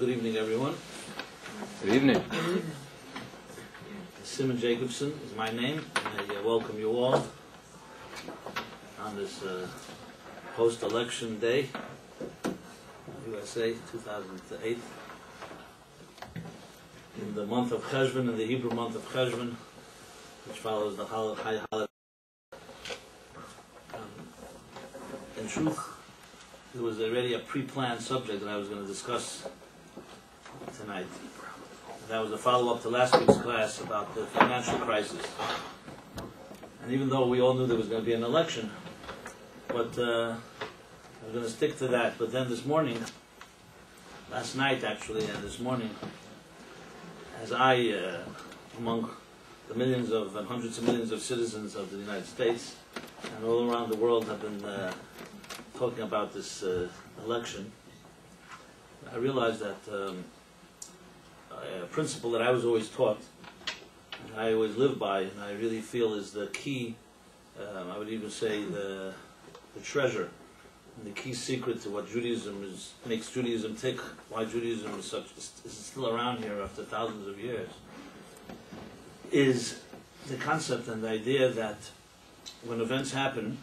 Good evening, everyone. Good evening. Simon Jacobson is my name, and I welcome you all on this post-election day, USA 2008, in the month of Cheshvan, in the Hebrew month of Cheshvan, which follows the high holiday. In truth, it was already a pre-planned subject that I was going to discuss tonight. That was a follow-up to last week's class about the financial crisis. And even though we all knew there was going to be an election, but I was going to stick to that. But then this morning, last night actually, and this morning, as I, among the millions of and hundreds of millions of citizens of the United States and all around the world have been talking about this election, I realized that a principle that I was always taught, and I always live by, and I really feel is the key, I would even say the treasure, and the key secret to what Judaism makes Judaism tick, why Judaism is still around here after thousands of years, is the concept and the idea that when events happen,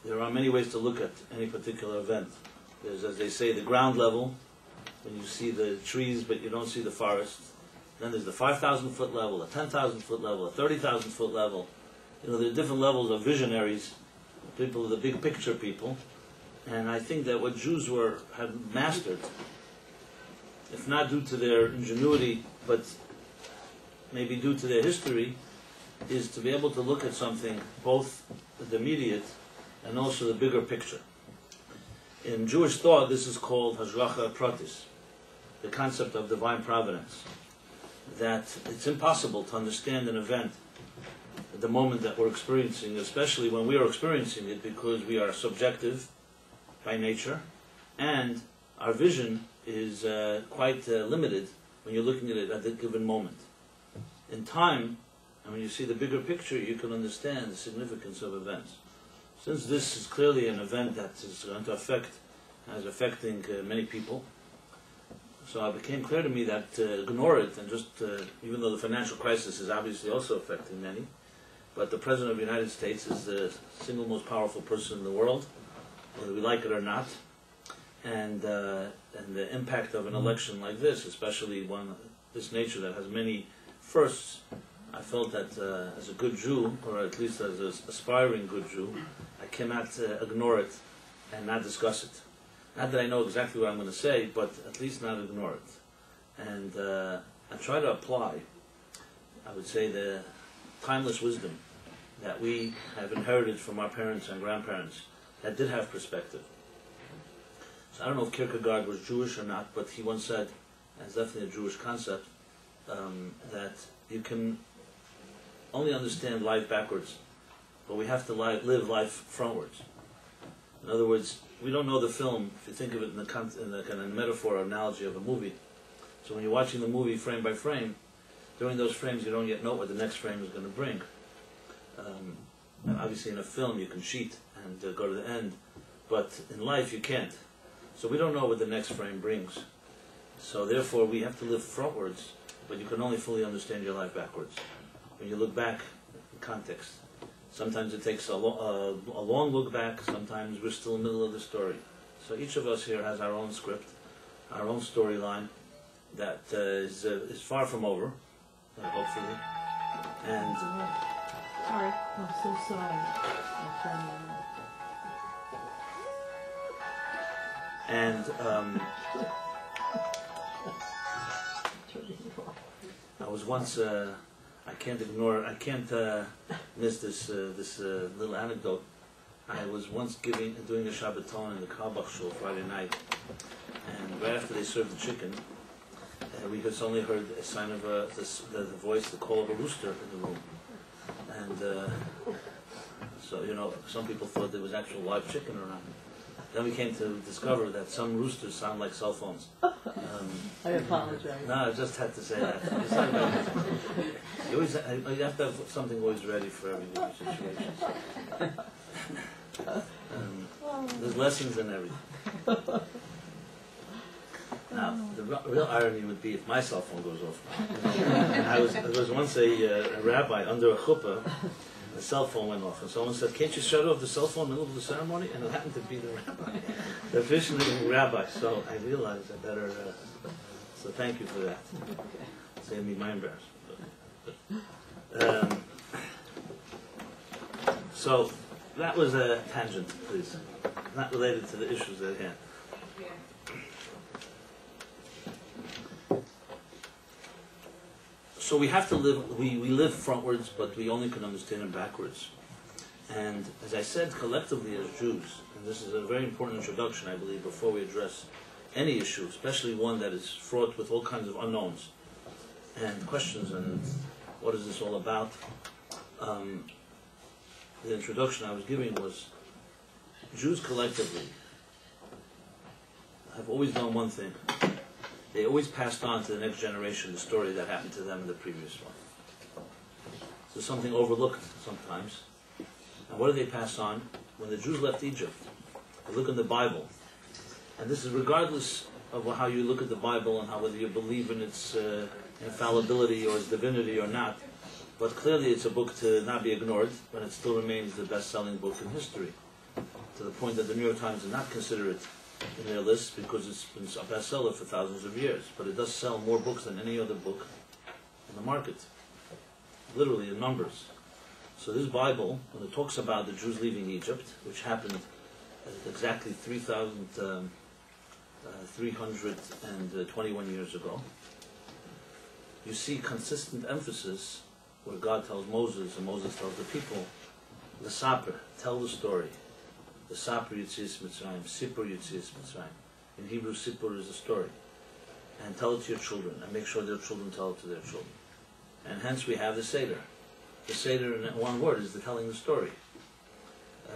there are many ways to look at any particular event. There's, as they say, the ground level, when you see the trees but you don't see the forest. Then there's the 5,000-foot level, a 10,000-foot level, a 30,000-foot level. You know, there are different levels of visionaries, people, the big picture people. And I think that what Jews had mastered, if not due to their ingenuity, but maybe due to their history, is to be able to look at something, both the immediate and also the bigger picture. In Jewish thought, this is called hashgacha pratis, the concept of divine providence. That it's impossible to understand an event at the moment that we're experiencing, especially when we are experiencing it, because we are subjective by nature, and our vision is quite limited when you're looking at it at the given moment. In time, and when you see the bigger picture, you can understand the significance of events. Since this is clearly an event that is going to affecting many people, so it became clear to me that ignore it and just, even though the financial crisis is obviously also affecting many, but the President of the United States is the single most powerful person in the world, whether we like it or not, and the impact of an election like this, especially one of this nature that has many firsts, I felt that as a good Jew, or at least as an aspiring good Jew, I cannot ignore it and not discuss it. Not that I know exactly what I'm going to say, but at least not ignore it. And I try to apply, I would say, the timeless wisdom that we have inherited from our parents and grandparents that did have perspective. So I don't know if Kierkegaard was Jewish or not, but he once said, and it's definitely a Jewish concept, that you can only understand life backwards, but we have to live life frontwards. In other words, we don't know the film if you think of it in the kind of metaphor or analogy of a movie. So when you're watching the movie frame by frame, during those frames you don't yet know what the next frame is going to bring. And obviously in a film you can cheat and go to the end, but in life you can't. So we don't know what the next frame brings. So therefore we have to live frontwards, but you can only fully understand your life backwards. When you look back in context, sometimes it takes a long look back, sometimes we're still in the middle of the story. So each of us here has our own script, our own storyline that is far from over, hopefully. And sorry, I'm so sorry. and I was once I can't miss this little anecdote. I was once doing a Shabbaton in the Kalbach Shul Friday night, and right after they served the chicken, we had only heard a sign of the voice, the call of a rooster in the room, and so you know, some people thought there was actual live chicken around. Then we came to discover that some roosters sound like cell phones. I apologize. No, I just had to say that. You have to have something always ready for every situation. There's lessons in everything. Now, the real irony would be if my cell phone goes off. There was once a rabbi under a chuppah, the cell phone went off, and someone said, "Can't you shut off the cell phone in the middle of the ceremony?" And it happened to be the rabbi, the officiating rabbi. So I realized I better. So thank you for that. Save me my embarrassment. So that was a tangent, please, not related to the issues at hand. So we have to live, we live frontwards, but we only can understand them backwards. And as I said, collectively as Jews, and this is a very important introduction, I believe, before we address any issue, especially one that is fraught with all kinds of unknowns and questions, and what is this all about? The introduction I was giving was, Jews collectively have always done one thing. They always passed on to the next generation the story that happened to them in the previous one. So something overlooked sometimes. And what do they pass on? When the Jews left Egypt, they look in the Bible. And this is regardless of how you look at the Bible and how whether you believe in its infallibility or its divinity or not. But clearly it's a book to not be ignored, but it still remains the best-selling book in history. To the point that the New York Times did not consider it in their list because it's been a bestseller for thousands of years. But it does sell more books than any other book in the market. Literally in numbers. So this Bible, when it talks about the Jews leaving Egypt, which happened exactly 3,321 years ago, you see consistent emphasis where God tells Moses, and Moses tells the people, L'saper, tell the story. L'saper Yitzias Mitzrayim, Sipur Yitzias Mitzrayim. In Hebrew, Sipur is a story. And tell it to your children, and make sure their children tell it to their children. And hence we have the Seder. The Seder, in one word, is the telling the story.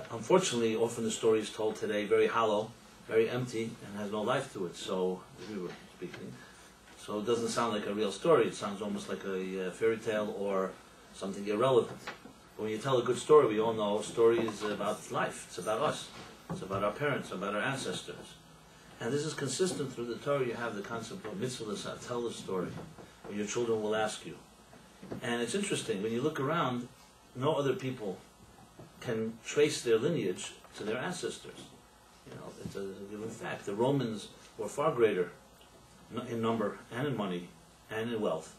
Unfortunately, often the story is told today very hollow, very empty, and has no life to it, so, we were speaking. So it doesn't sound like a real story. It sounds almost like a fairy tale or something irrelevant. But when you tell a good story, we all know a story is about life. It's about us. It's about our parents, about our ancestors. And this is consistent through the Torah. You have the concept of mitzvah, tell the story, when your children will ask you. And it's interesting, when you look around, no other people can trace their lineage to their ancestors. You know, it's a given fact. The Romans were far greater in number and in money and in wealth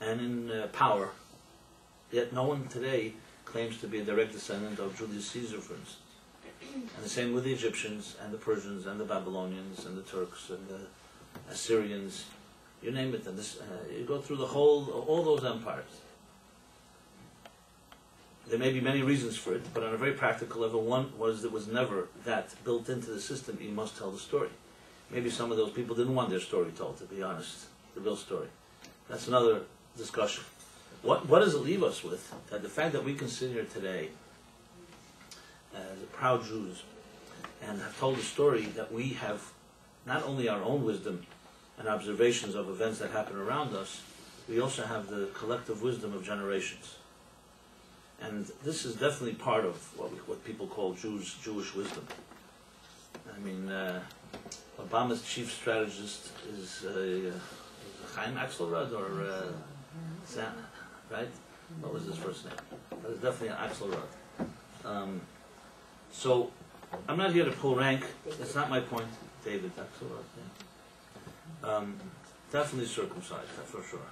and in power, yet no one today claims to be a direct descendant of Julius Caesar, for instance. And the same with the Egyptians and the Persians and the Babylonians and the Turks and the Assyrians, you name it. And this, you go through all those empires. There may be many reasons for it, but on a very practical level, one was there was never that built into the system. You must tell the story. Maybe some of those people didn't want their story told, to be honest, the real story. That's another discussion. What does it leave us with? That the fact that we can sit here today as proud Jews and have told a story that we have not only our own wisdom and observations of events that happen around us, we also have the collective wisdom of generations. And this is definitely part of what people call Jewish wisdom. I mean, Obama's chief strategist is Chaim Axelrod or Sam, right? What was his first name? It was definitely Axelrod. So I'm not here to pull rank. That's not my point. David Axelrod. Yeah. Definitely circumcised, that's for sure.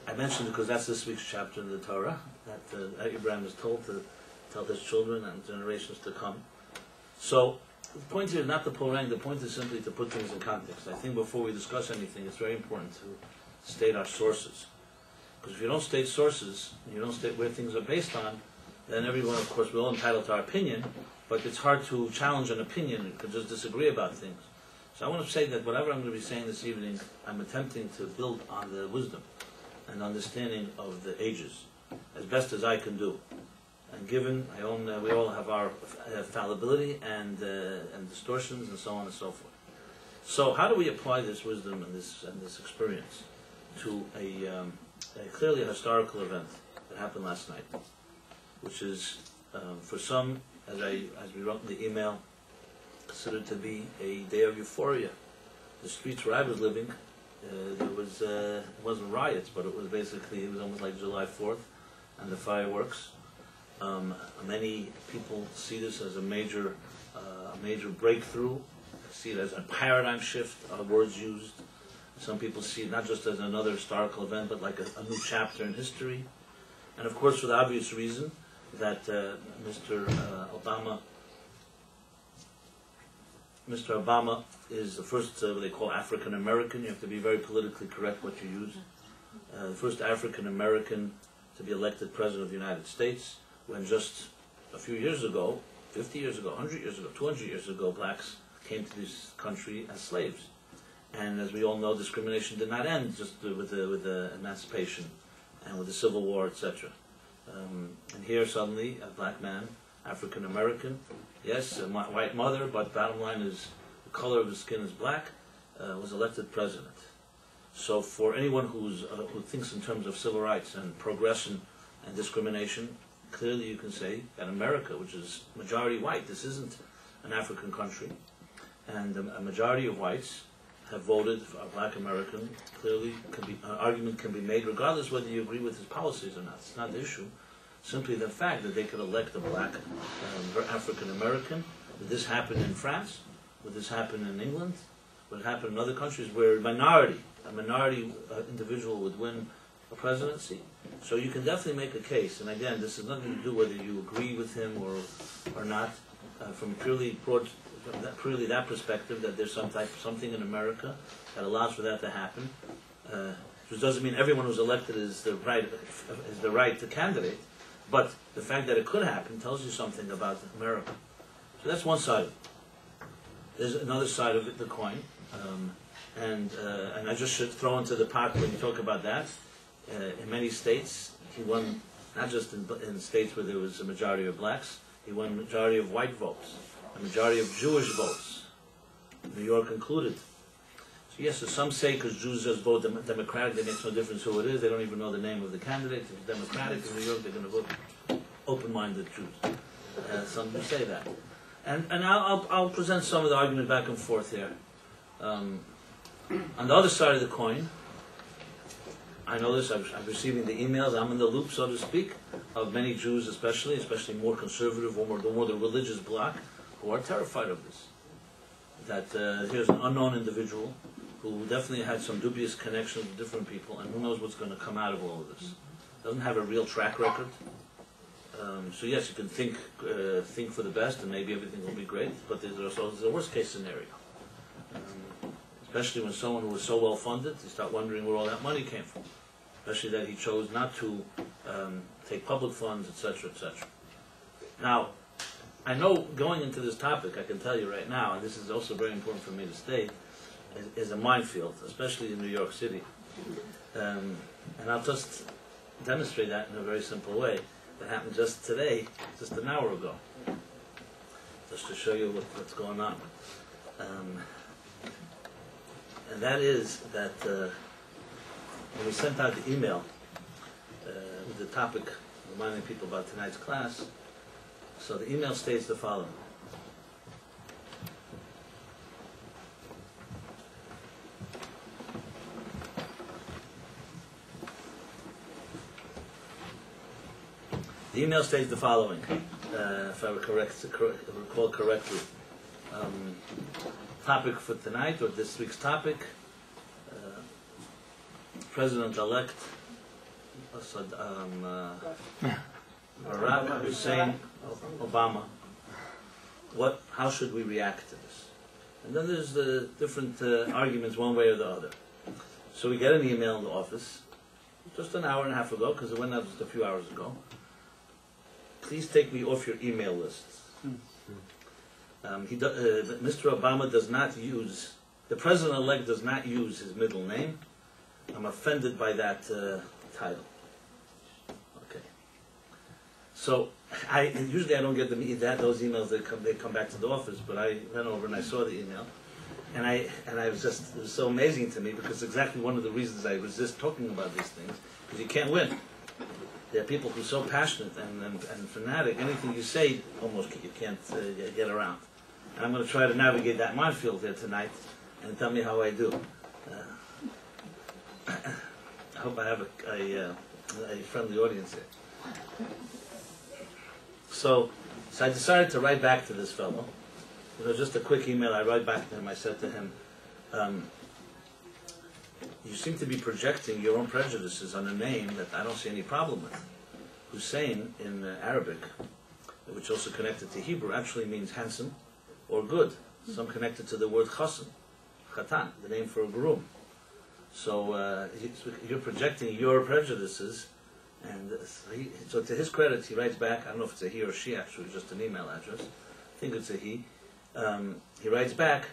I mentioned it because that's this week's chapter in the Torah that Abraham is told to tell his children and generations to come. So the point here is not to pull rank, the point is simply to put things in context. I think before we discuss anything, it's very important to state our sources. Because if you don't state sources, and you don't state where things are based on, then everyone, of course, we're all entitled to our opinion, but it's hard to challenge an opinion, you can just disagree about things. So I want to say that whatever I'm going to be saying this evening, I'm attempting to build on the wisdom and understanding of the ages, as best as I can do. And given we all have our fallibility and distortions and so on and so forth. So how do we apply this wisdom and this experience to a clearly historical event that happened last night, which is for some, as we wrote in the email, considered to be a day of euphoria. The streets where I was living, there was, it wasn't riots, but it was basically, it was almost like July 4th and the fireworks. Many people see this as a major breakthrough, see it as a paradigm shift of words used. Some people see it not just as another historical event, but like a new chapter in history. And of course, for the obvious reason that Mr. Obama is the first, what they call African American. You have to be very politically correct what you use. The first African American to be elected president of the United States, when just a few years ago, 50 years ago, 100 years ago, 200 years ago, blacks came to this country as slaves. And as we all know, discrimination did not end just with the emancipation and with the Civil War, etc. And here suddenly, a black man, African American, yes, a white mother, but bottom line is the color of his skin is black, was elected president. So for anyone who thinks in terms of civil rights and progression and discrimination, clearly you can say that America, which is majority white, this isn't an African country, and a majority of whites have voted for a black American. Clearly, an argument can be made regardless whether you agree with his policies or not. It's not the issue. Simply the fact that they could elect a black African American. Would this happen in France? Would this happen in England? Would it happen in other countries where a minority individual would win a presidency? So you can definitely make a case. And again, this has nothing to do whether you agree with him or not. From purely that perspective, that there's something in America that allows for that to happen, which doesn't mean everyone who's elected is the right candidate, but the fact that it could happen tells you something about America. So that's one side of it. There's another side of it, the coin, and I just should throw into the pot when you talk about that. In many states, he won not just in states where there was a majority of blacks. He won a majority of white votes, a majority of Jewish votes, New York included. So yes, so some say because Jews just vote Democratic, it makes no difference who it is. They don't even know the name of the candidate. If it's Democratic in New York, they're going to vote open-minded Jews. Some do say that. And I'll present some of the argument back and forth here. On the other side of the coin, I know this, I'm receiving the emails, I'm in the loop, so to speak, of many Jews especially more conservative, or more the religious bloc, who are terrified of this. That here's an unknown individual who definitely had some dubious connections with different people, and who knows what's going to come out of all of this. Doesn't have a real track record. So yes, you can think for the best, and maybe everything will be great, but there's also a worst case scenario. Especially when someone who was so well funded, you start wondering where all that money came from. Especially that he chose not to take public funds, etc., etc. Now, I know going into this topic, I can tell you right now, and this is also very important for me to state, is a minefield, especially in New York City. And I'll just demonstrate that in a very simple way. That happened just today, just an hour ago, just to show you what's going on. And that is that when we sent out the email with the topic, reminding people about tonight's class, so the email states the following. The email states the following, if I recall correctly. Topic for tonight, or this week's topic, President-elect Barack Hussein Obama. How should we react to this? And then there's the different arguments one way or the other. So we get an email in the office, just an hour and a half ago, because it went out just a few hours ago. Please take me off your email list. Mr. Obama does not use, the President-elect does not use his middle name. I'm offended by that title. Okay. So, usually I don't get those emails, they come back to the office, but I went over and I saw the email. And it was so amazing to me, because it's exactly one of the reasons I resist talking about these things, because you can't win. There are people who are so passionate and fanatic, anything you say, almost you can't get around. And I'm going to try to navigate that minefield here tonight and tell me how I do. I hope I have a friendly audience here. So I decided to write back to this fellow. Just a quick email. I write back to him. I said to him, you seem to be projecting your own prejudices on a name that I don't see any problem with. Hussein in Arabic, which also connected to Hebrew, actually means handsome or good. Some connected to the word chassan, chatan, the name for a groom. So you're projecting your prejudices, and so to his credit, he writes back. I don't know if it's a he or she, actually, just an email address. I think it's a he. He writes back,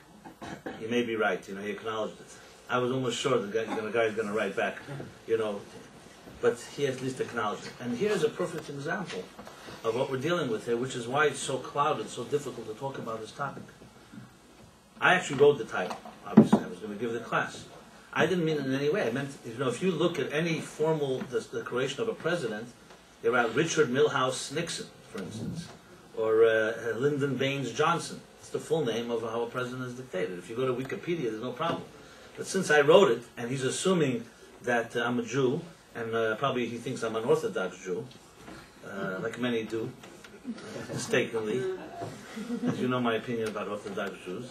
you may be right, he acknowledged it. I was almost sure the guy's going to write back, but he at least acknowledged it. And here's a perfect example of what we're dealing with here, which is why it's so clouded, so difficult to talk about this topic. I actually wrote the title, obviously. I was going to give the class. I didn't mean it in any way. I meant, if you look at any formal declaration of a president, they write Richard Milhouse Nixon, for instance, or Lyndon Baines Johnson. It's the full name of how a president is dictated. If you go to Wikipedia, there's no problem. But since I wrote it, and he's assuming that I'm a Jew, and probably he thinks I'm an Orthodox Jew, like many do, mistakenly. As you know my opinion about Orthodox Jews.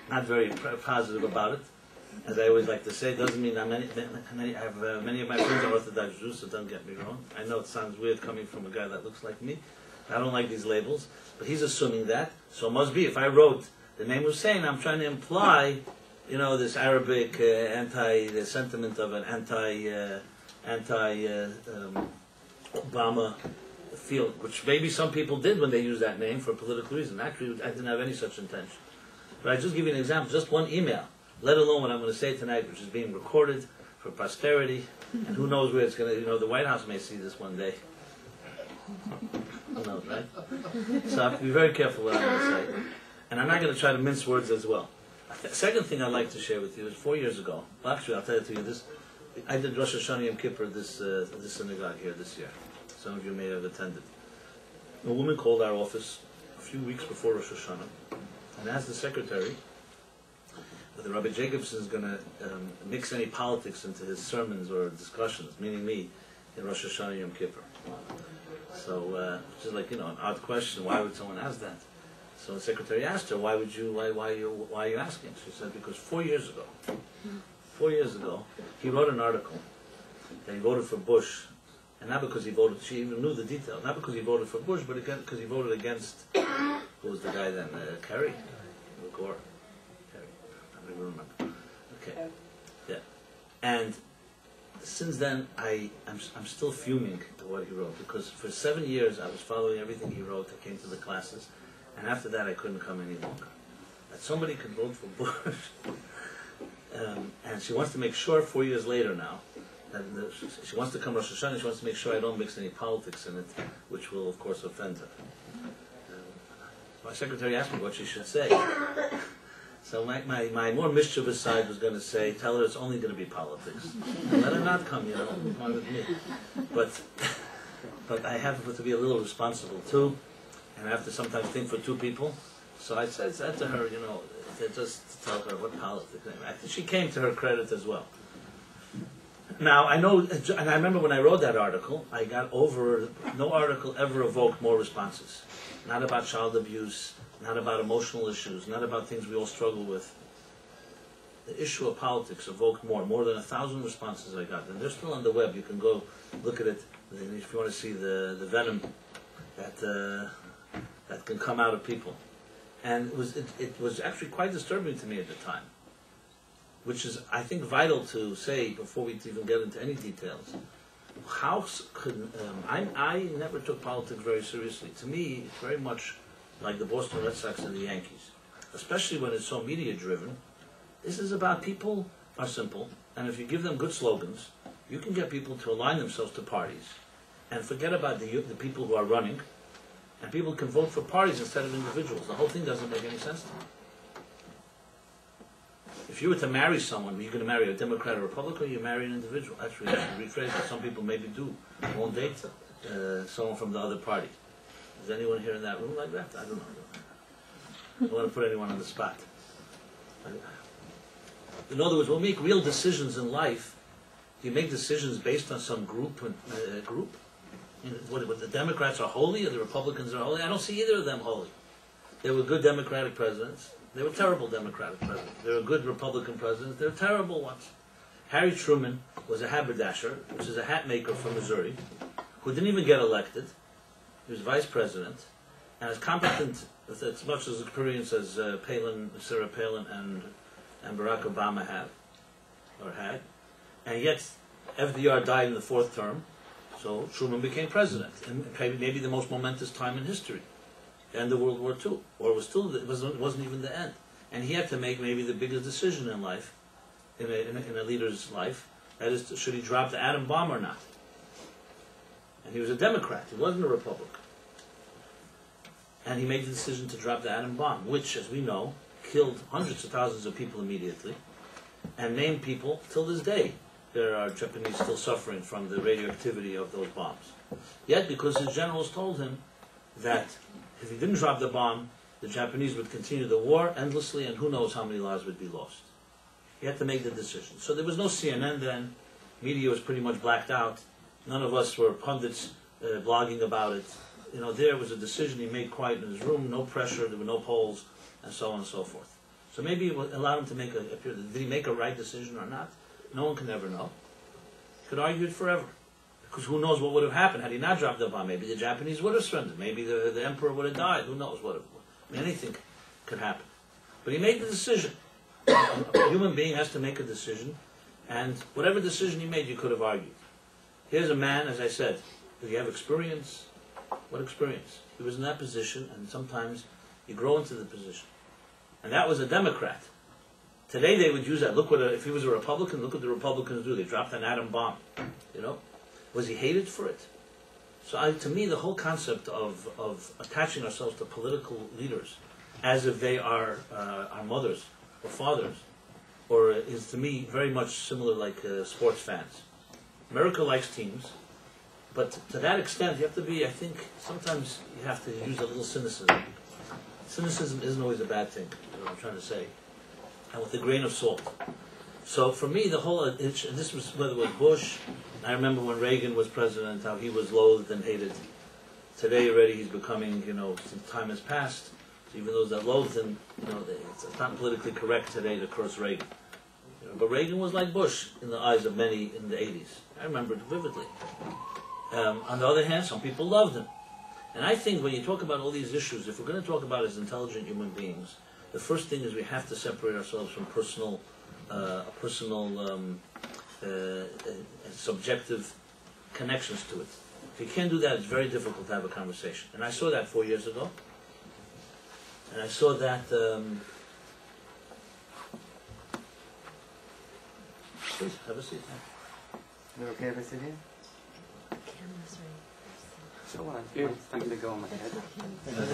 Not very positive about it. As I always like to say, it doesn't mean I have many of my friends are Orthodox Jews, so don't get me wrong. I know it sounds weird coming from a guy that looks like me. I don't like these labels, but he's assuming that. So it must be, if I wrote the name Hussein, I'm trying to imply, this Arabic the sentiment of an Obama field, which maybe some people did when they used that name for a political reason. Actually, I didn't have any such intention. But I just give you an example, just one email, let alone what I'm going to say tonight, which is being recorded for posterity, and who knows where it's going to, the White House may see this one day. Who knows, right? So I have to be very careful what I'm going to say. And I'm not going to try to mince words as well. The second thing I'd like to share with you is 4 years ago. Well, actually, I'll tell it to you. I did Rosh Hashanah Yom Kippur this synagogue here this year. Some of you may have attended. A woman called our office a few weeks before Rosh Hashanah and asked the secretary whether Rabbi Jacobson is going to mix any politics into his sermons or discussions, meaning me, in Rosh Hashanah Yom Kippur. So, which is like, an odd question. Why would someone ask that? So the secretary asked her, why are you asking? She said, because 4 years ago, he wrote an article that he voted for Bush, and not because he voted, she even knew the details, not because he voted for Bush, but because he voted against, who was the guy then, Kerry? Gore? Kerry, I don't remember. Okay, yeah. And since then, I'm still fuming at what he wrote, because for 7 years I was following everything he wrote. I came to the classes, and after that I couldn't come any longer. That somebody could vote for Bush, and she wants to make sure 4 years later now, that she wants to come Rosh Hashanah, she wants to make sure I don't mix any politics in it, which will of course offend her. My secretary asked me what she should say. So my more mischievous side was going to say, tell her it's only going to be politics. And let her not come, come with me. But I have to be a little responsible too, and I have to sometimes think for two people. So I said to her, just to tell her what politics. She came to her credit as well. Now, I know, and I remember when I wrote that article, I got over, no article ever evoked more responses. Not about child abuse, not about emotional issues, not about things we all struggle with. The issue of politics evoked more than 1,000 responses I got. And they're still on the web. You can go look at it if you want to see the venom that can come out of people. And it was actually quite disturbing to me at the time, which is, I think, vital to say before we even get into any details. How could I never took politics very seriously. To me, it's very much like the Boston Red Sox and the Yankees, especially when it's so media-driven. This is about people are simple, and if you give them good slogans, you can get people to align themselves to parties and forget about the people who are running, and people can vote for parties instead of individuals. The whole thing doesn't make any sense to me. If you were to marry someone, you're going to marry a Democrat or Republican, or you marry an individual. Actually, I should rephrase it. Some people maybe do. Won't date someone from the other party. Is anyone here in that room like that? I don't know. don't want to put anyone on the spot. In other words, we'll make real decisions in life. Do you make decisions based on some group? What the Democrats are holy or the Republicans are holy? I don't see either of them holy. They were good Democratic presidents. They were terrible Democratic presidents. They were good Republican presidents. They were terrible ones. Harry Truman was a haberdasher, which is a hat maker from Missouri, who didn't even get elected. He was vice president, and as competent, with as much as experience as Sarah Palin and Barack Obama have, or had. And yet, FDR died in the fourth term, so Truman became president, and maybe the most momentous time in history. The end of World War II, or it wasn't even the end. And he had to make maybe the biggest decision in life, in a leader's life, that is, should he drop the atom bomb or not? And he was a Democrat, he wasn't a Republican. And he made the decision to drop the atom bomb, which, as we know, killed hundreds of thousands of people immediately, and maimed people till this day. There are Japanese still suffering from the radioactivity of those bombs. Yet, because his generals told him that if he didn't drop the bomb, the Japanese would continue the war endlessly, and who knows how many lives would be lost. He had to make the decision. So there was no CNN then. Media was pretty much blacked out. None of us were pundits blogging about it. You know, there was a decision he made quiet in his room, no pressure, there were no polls, and so on and so forth. So maybe it allowed him to make did he make a right decision or not? No one can ever know. He could argue it forever. Because who knows what would have happened had he not dropped the bomb. Maybe the Japanese would have surrendered. Maybe the emperor would have died. Who knows what? I mean, anything could happen. But he made the decision. A human being has to make a decision, and whatever decision he made, you could have argued. Here's a man, as I said, did he have experience? What experience? He was in that position, and sometimes you grow into the position. And that was a Democrat. Today they would use that. Look if he was a Republican, look what the Republicans do. They dropped an atom bomb. You know? Was he hated for it? So to me, the whole concept of attaching ourselves to political leaders as if they are our mothers or fathers, or is to me very much similar like sports fans. America likes teams, but to that extent you have to be, I think, sometimes you have to use a little cynicism. Cynicism isn't always a bad thing, is what I'm trying to say, and with a grain of salt. So for me, the whole, and this was whether it was Bush, I remember when Reagan was president, how he was loathed and hated. Today already he's becoming, some time has passed. So even those that loathed him, it's not politically correct today to curse Reagan. But Reagan was like Bush in the eyes of many in the 80s. I remember it vividly. On the other hand, some people loved him. And I think when you talk about all these issues, if we're going to talk about as intelligent human beings, the first thing is we have to separate ourselves from personal subjective connections to it. If you can't do that, it's very difficult to have a conversation. And I saw that 4 years ago. And I saw that... Please, have a seat. Is it okay if I sit here? Camera's right. So what? I'm going to go on my head.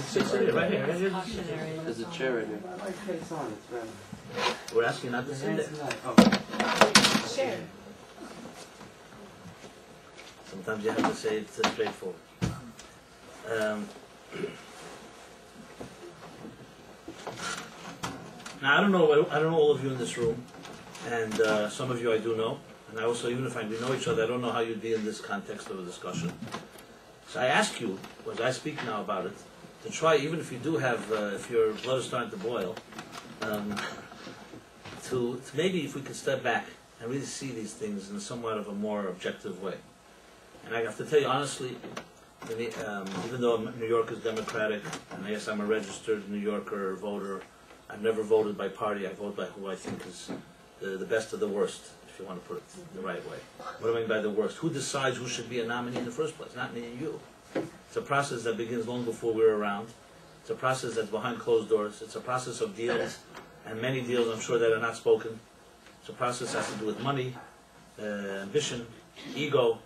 Sit here, right here. Cautionary. There's a chair right here. My face on, it's red. We're asking not to sit there. Oh. Share. Sometimes you have to say it straightforward. Now I don't know all of you in this room, and some of you I do know, and I also, even if we know each other, I don't know how you'd be in this context of a discussion. So I ask you, as I speak now about it, to try, even if you do have, if your blood is starting to boil, to maybe if we could step back and really see these things in somewhat of a more objective way. And I have to tell you honestly, even though New York is Democratic, and yes, I'm a registered New Yorker voter, I've never voted by party, I vote by who I think is the best of the worst, if you want to put it the right way. What do I mean by the worst? Who decides who should be a nominee in the first place? Not me and you. It's a process that begins long before we're around. It's a process that's behind closed doors. It's a process of deals, and many deals I'm sure that are not spoken. It's a process that has to do with money, ambition, ego,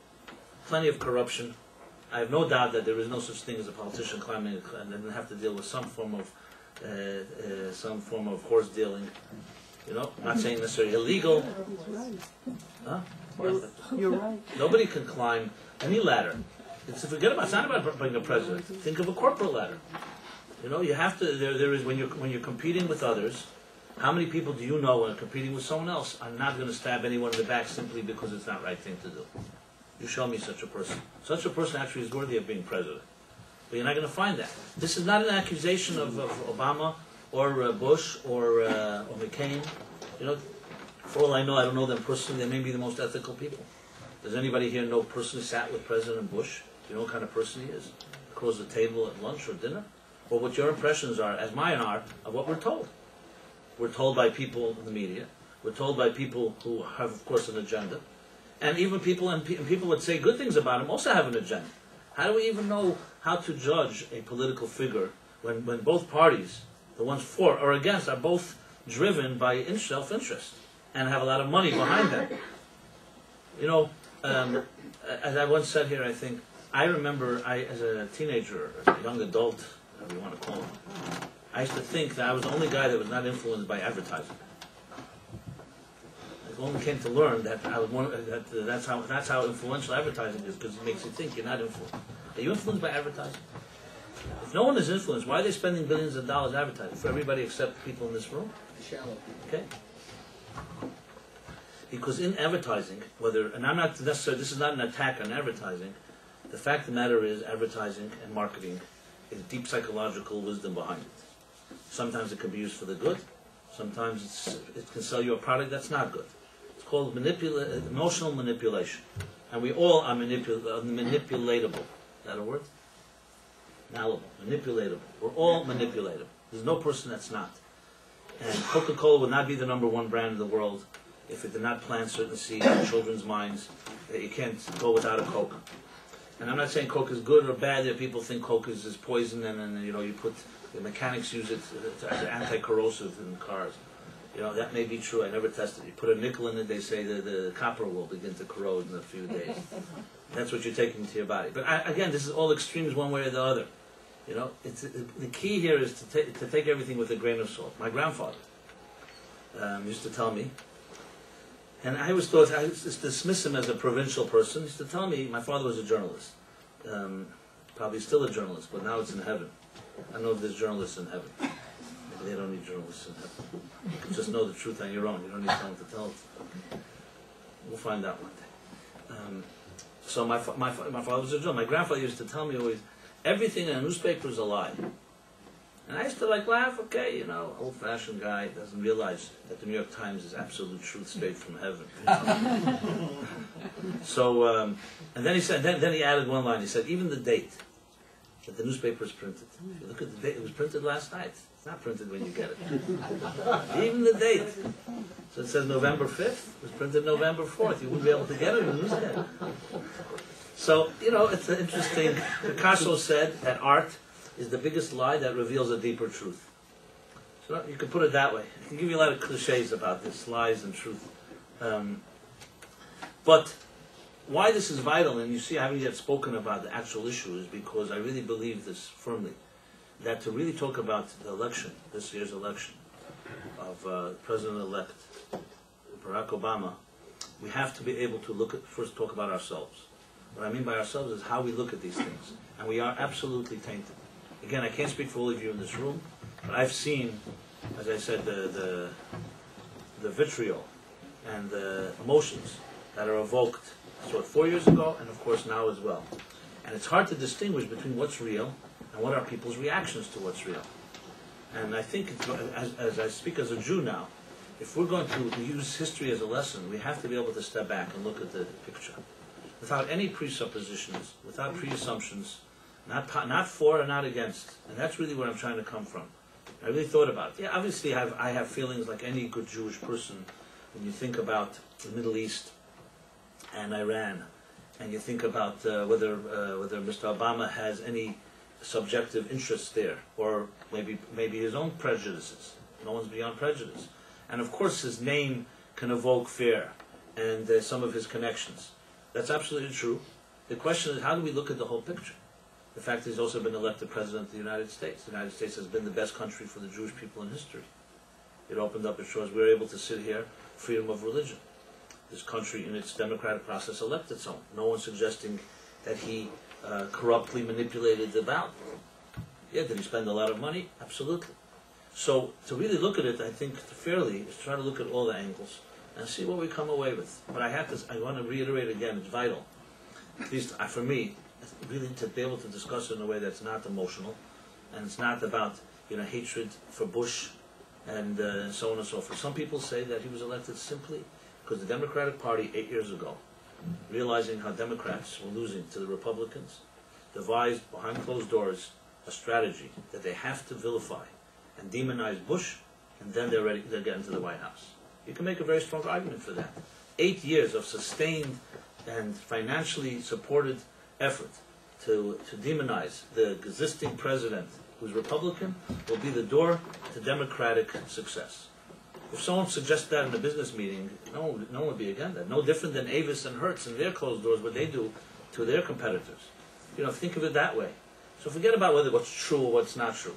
plenty of corruption. I have no doubt that there is no such thing as a politician climbing and then have to deal with some form of horse dealing. I'm not saying necessarily illegal. Huh? You're right. Nobody can climb any ladder. Forget about, it's not about being a president. Think of a corporate ladder. You know, you have to. There is when you're competing with others. How many people do you know when competing with someone else are not going to stab anyone in the back simply because it's not the right thing to do? You show me such a person. Such a person actually is worthy of being president. But you're not going to find that. This is not an accusation of Obama or Bush or McCain. You know, for all I know, I don't know them personally. They may be the most ethical people. Does anybody here know personally sat with President Bush? Do you know what kind of person he is? Across the table at lunch or dinner? Or what your impressions are, as mine are, of what we're told. We're told by people in the media. We're told by people who have, of course, an agenda. And even people, and people would say good things about him, also have an agenda. How do we even know how to judge a political figure when both parties, the ones for or against, are both driven by self-interest and have a lot of money behind them? You know, as I once said here, I think, I remember as a teenager, a young adult, whatever you want to call him, I used to think that I was the only guy that was not influenced by advertising. I only came to learn that that's how influential advertising is, because it makes you think you're not influenced. Are you influenced by advertising? If no one is influenced, why are they spending billions of dollars advertising for everybody except people in this room? Okay. Because in advertising, and I'm not necessarily, this is not an attack on advertising. The fact of the matter is, advertising and marketing is deep psychological wisdom behind it. Sometimes it can be used for the good. Sometimes it can sell you a product that's not good. It's called emotional manipulation. And we all are manipulatable. Is that a word? Malleable. Manipulatable. We're all manipulatable. There's no person that's not. And Coca-Cola would not be the #1 brand in the world if it did not plant certain seeds in children's minds that you can't go without a Coke. And I'm not saying Coke is good or bad. There people think Coke is poison, and you know, the mechanics use it as anti-corrosive in cars. You know, that may be true. I never tested it. You put a nickel in it, they say the copper will begin to corrode in a few days. That's what you're taking into your body. But again, this is all extremes one way or the other. You know, the key here is to take everything with a grain of salt. My grandfather used to tell me, and I always thought, I used to dismiss him as a provincial person. He used to tell me, my father was a journalist. Probably still a journalist, but now it's in heaven. I don't know if there's journalists in heaven. Maybe they don't need journalists in heaven. You can just know the truth on your own. You don't need someone to tell it. We'll find out one day. So my father was a journalist. My grandfather used to tell me always, everything in a newspaper is a lie. And I used to laugh, okay, you know, old-fashioned guy doesn't realize that the New York Times is absolute truth straight from heaven. So, and then he said, then he added one line. He said, even the date that the newspaper is printed. If you look at the date, it was printed last night. It's not printed when you get it. Even the date. So it says November 5th. It was printed November 4th. You wouldn't be able to get it in the newspaper. So, you know, it's interesting. Picasso said that art is the biggest lie that reveals a deeper truth. So you could put it that way. I can give you a lot of cliches about this, lies and truth. But why this is vital, and you see I haven't yet spoken about the actual issue, is because I really believe this firmly, that to really talk about the election, this year's election, of President-elect Barack Obama, we have to be able to first talk about ourselves. What I mean by ourselves is how we look at these things. And we are absolutely tainted. Again, I can't speak for all of you in this room, but I've seen, as I said, the vitriol and the emotions that are evoked, so 4 years ago, and of course now as well. And it's hard to distinguish between what's real and what are people's reactions to what's real. And I think, as I speak as a Jew now, if we're going to use history as a lesson, we have to be able to step back and look at the picture. Without any presuppositions, without pre-assumptions, not for or not against. And that's really where I'm trying to come from. I really thought about it. Yeah, obviously I have feelings like any good Jewish person when you think about the Middle East and Iran, and you think about whether Mr. Obama has any subjective interests there, or maybe his own prejudices. No one's beyond prejudice. And of course his name can evoke fear, and some of his connections. That's absolutely true. The question is, how do we look at the whole picture? The fact that he's also been elected President of the United States. The United States has been the best country for the Jewish people in history. It opened up its shores. We were able to sit here, freedom of religion. This country, in its democratic process, elected someone. No one's suggesting that he corruptly manipulated the ballot. Yeah, did he spend a lot of money? Absolutely. So to really look at it, I think fairly, is try to look at all the angles and see what we come away with. But I want to reiterate again, it's vital, at least for me, really to be able to discuss it in a way that's not emotional, and it's not about hatred for Bush and so on and so forth. Some people say that he was elected simply because the Democratic Party 8 years ago, realizing how Democrats were losing to the Republicans, devised behind closed doors a strategy that they have to vilify and demonize Bush, and then they're get into the White House. You can make a very strong argument for that. 8 years of sustained and financially supported effort to demonize the existing president who's Republican will be the door to Democratic success. If someone suggests that in a business meeting, no one would be against that. No different than Avis and Hertz and their closed doors, what they do to their competitors. Think of it that way. So forget about what's true or what's not true.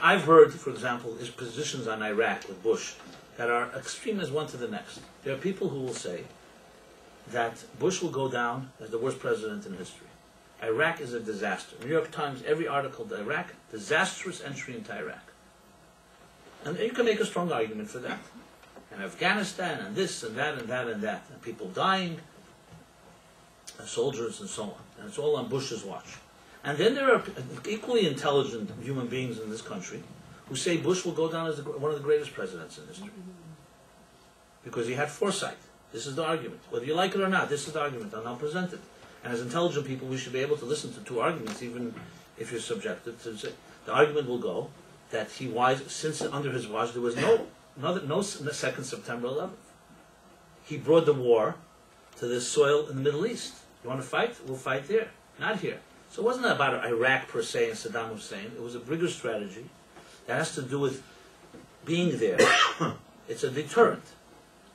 I've heard, for example, his positions on Iraq with Bush that are extreme as one to the next. There are people who will say that Bush will go down as the worst president in history. Iraq is a disaster. New York Times, every article, Iraq, disastrous entry into Iraq. And you can make a strong argument for that. And Afghanistan, and this, and that, and that, and that. And people dying, and soldiers, and so on. And it's all on Bush's watch. And then there are equally intelligent human beings in this country who say Bush will go down as one of the greatest presidents in history. Because he had foresight. This is the argument. Whether you like it or not, this is the argument, and I'll present it. And as intelligent people, we should be able to listen to two arguments, even if you're subjected to say. The argument will go that since under his watch there was no second September 11th. He brought the war to this soil in the Middle East. You want to fight? We'll fight there, not here. So it wasn't about Iraq per se and Saddam Hussein. It was a bigger strategy that has to do with being there. It's a deterrent.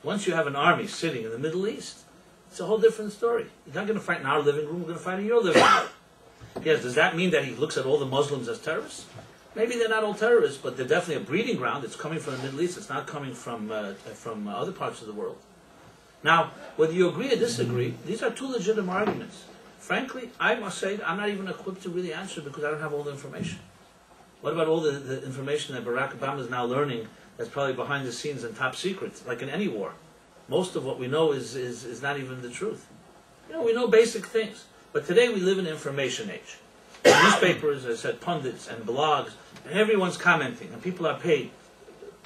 Once you have an army sitting in the Middle East, it's a whole different story. You're not going to fight in our living room, we're going to fight in your living room. Yes, does that mean that he looks at all the Muslims as terrorists? Maybe they're not all terrorists, but they're definitely a breeding ground. It's coming from the Middle East. It's not coming from other parts of the world. Now, whether you agree or disagree, these are two legitimate arguments. Frankly, I must say I'm not even equipped to really answer because I don't have all the information. What about all the information that Barack Obama is now learning that's probably behind the scenes and top secret, like in any war? Most of what we know is not even the truth. We know basic things. But today we live in an information age. Newspapers, as I said, pundits and blogs, and everyone's commenting, and people are paid.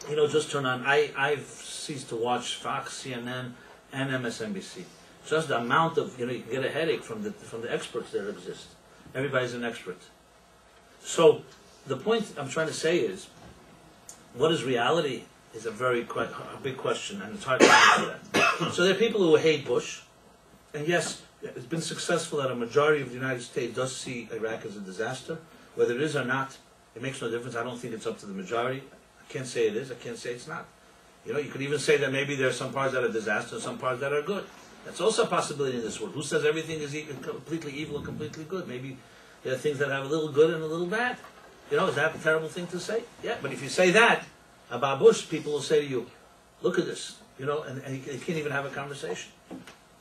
Just turn on. I've ceased to watch Fox, CNN, and MSNBC. Just the amount of, you can get a headache from the experts that exist. Everybody's an expert. So the point I'm trying to say is, what is reality is a big question, and it's hard to answer that. So there are people who hate Bush, and yes, it's been successful that a majority of the United States does see Iraq as a disaster. Whether it is or not, it makes no difference. I don't think it's up to the majority. I can't say it is. I can't say it's not. You could even say that maybe there are some parts that are disaster, some parts that are good. That's also a possibility in this world. Who says everything is completely evil and completely good? Maybe there are things that have a little good and a little bad. Is that a terrible thing to say? Yeah, but if you say that about Bush, people will say to you, look at this, and you can't even have a conversation.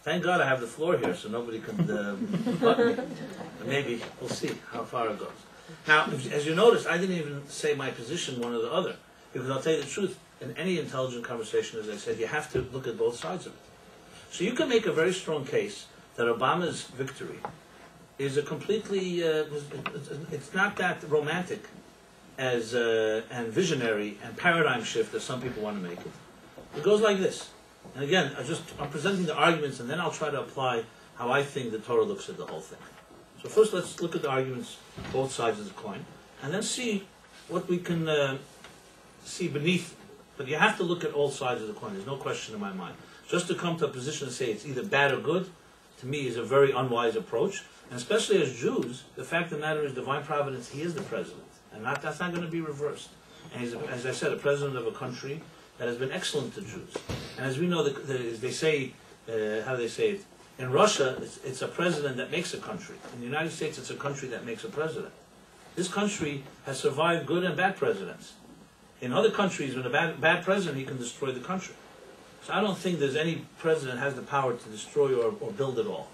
Thank God I have the floor here so nobody can butt me. Maybe we'll see how far it goes. Now, as you notice, I didn't even say my position one or the other, because I'll tell you the truth, in any intelligent conversation, as I said, you have to look at both sides of it. So you can make a very strong case that Obama's victory is a completely, it's not that romantic as and visionary and paradigm shift as some people want to make it. It goes like this. And again, I'm presenting the arguments, and then I'll try to apply how I think the Torah looks at the whole thing. So first, let's look at the arguments, both sides of the coin, and then see what we can see beneath. But you have to look at all sides of the coin. There's no question in my mind. Just to come to a position and say it's either bad or good, to me, is a very unwise approach. And especially as Jews, the fact of the matter is, divine providence, he is the president, and that's not going to be reversed. And he's, as I said, a president of a country that has been excellent to Jews. And as we know, they say, how do they say it? In Russia, it's a president that makes a country. In the United States, it's a country that makes a president. This country has survived good and bad presidents. In other countries, with a bad president, he can destroy the country. So I don't think there's any president has the power to destroy or build it all.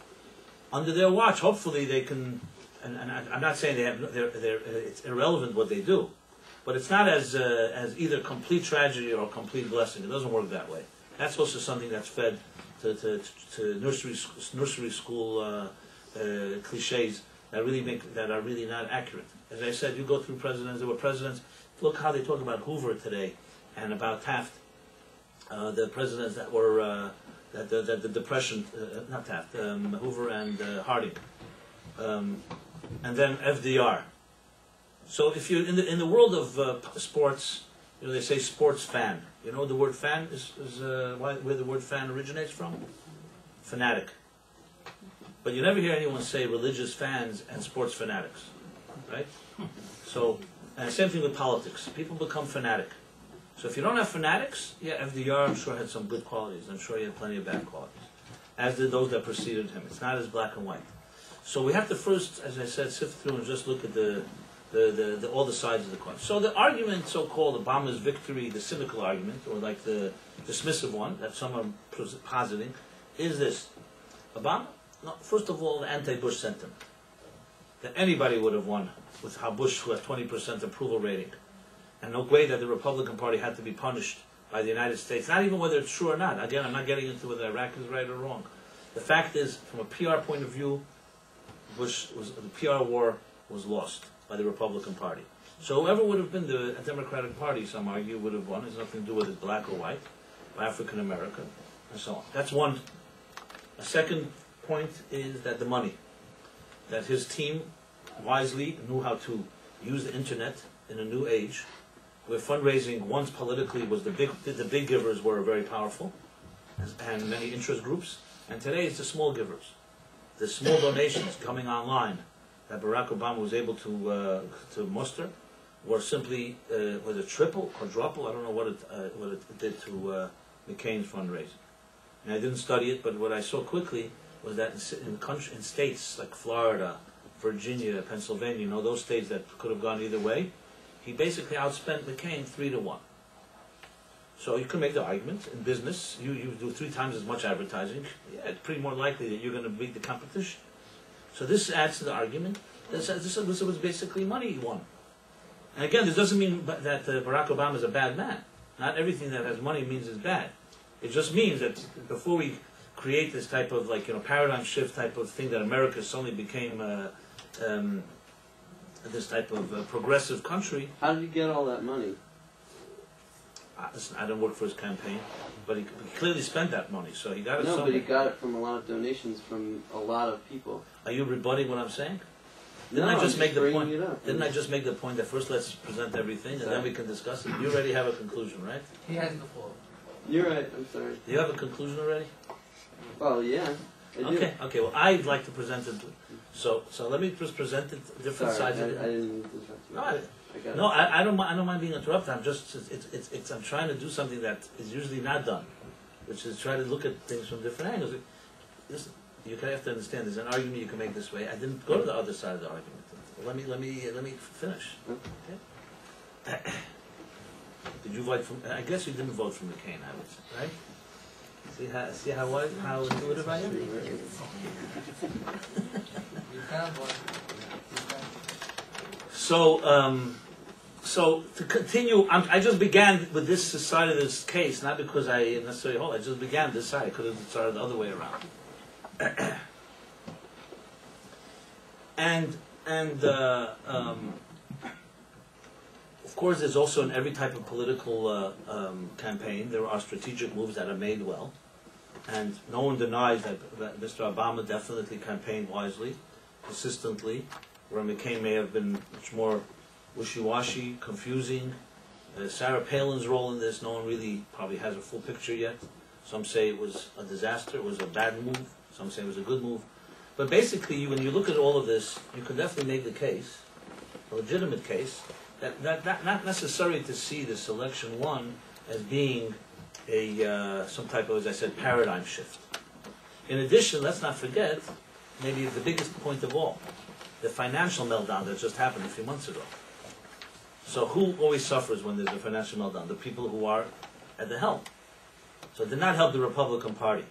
Under their watch, hopefully they can I'm not saying it's irrelevant what they do, but it's not as either complete tragedy or complete blessing. It doesn't work that way. That's also something that's fed to nursery school cliches that are really not accurate. As I said, you go through presidents. There were presidents. Look how they talk about Hoover today and about Taft. The presidents that were the Depression, not Taft, Hoover and Harding, and then FDR. So if you're in the world of sports, they say sports fan. You know the word fan is where the word fan originates from? Fanatic. But you never hear anyone say religious fans and sports fanatics, right? So, and same thing with politics. People become fanatic. So if you don't have fanatics, FDR I'm sure had some good qualities. I'm sure he had plenty of bad qualities, as did those that preceded him. It's not as black and white. So we have to first, as I said, sift through and just look at all the sides of the coin. So the argument, so-called Obama's victory, the cynical argument, or like the dismissive one that some are positing, is this: Obama, first of all, the anti-Bush sentiment that anybody would have won with how Bush had 20% approval rating, and no way that the Republican Party had to be punished by the United States. Not even whether it's true or not. Again, I'm not getting into whether Iraq is right or wrong. The fact is, from a PR point of view, the PR war was lost by the Republican Party. So whoever would have been the Democratic Party, some argue, would have won. It has nothing to do with it, black or white, or African American, and so on. That's one. A second point is that the money, that his team wisely knew how to use the internet in a new age, where fundraising once politically was the big givers were very powerful, and many interest groups, and today it's the small givers, the small donations coming online that Barack Obama was able to muster were simply was it triple, quadruple? I don't know what it did to McCain's fundraising. And I didn't study it, but what I saw quickly was that in states like Florida, Virginia, Pennsylvania, those states that could have gone either way, he basically outspent McCain 3-1. So you can make the argument in business, you do 3 times as much advertising, it's pretty more likely that you're going to beat the competition. So this adds to the argument that this was basically money he won. And again, this doesn't mean that Barack Obama is a bad man. Not everything that has money means it's bad. It just means that before we create this type of paradigm shift type of thing that America suddenly became this type of progressive country. How did he get all that money? Listen, I don't work for his campaign, but he clearly spent that money, so he got it somewhere. No, but he got it from a lot of donations from a lot of people. Are you rebutting what I'm saying? Didn't No, I just make the point? it up. Didn't I just make the point that first let's present everything and then we can discuss it? You already have a conclusion, right? He has the floor. You're right, I'm sorry. Do you have a conclusion already? Well, yeah, I do. Okay. Well, I'd like to present it. So let me just present it different Sorry, sides of it. I didn't mean to interrupt you. No, got No, it. I don't mind being interrupted. I'm trying to do something that is usually not done, which is try to look at things from different angles. Listen, you have to understand. There's an argument you can make this way. I didn't go to the other side of the argument. Let me finish. Okay. Did you vote for? I guess you didn't vote for McCain. I would say, right? See how intuitive I am. You found one. So to continue, I just began with this side of this case, not because I necessarily hold. I just began this side. I could have started the other way around. And of course, there's also in every type of political campaign, there are strategic moves that are made well. And no one denies that Mr. Obama definitely campaigned wisely, consistently, where McCain may have been much more wishy-washy, confusing. Sarah Palin's role in this, no one really probably has a full picture yet. Some say it was a disaster, it was a bad move. Some say it was a good move. But basically, when you look at all of this, you can definitely make the case, a legitimate case, that not necessarily to see the selection one as being some type of, as I said, paradigm shift. In addition, let's not forget, maybe the biggest point of all, the financial meltdown that just happened a few months ago. So who always suffers when there's a financial meltdown? The people who are at the helm. So it did not help the Republican Party.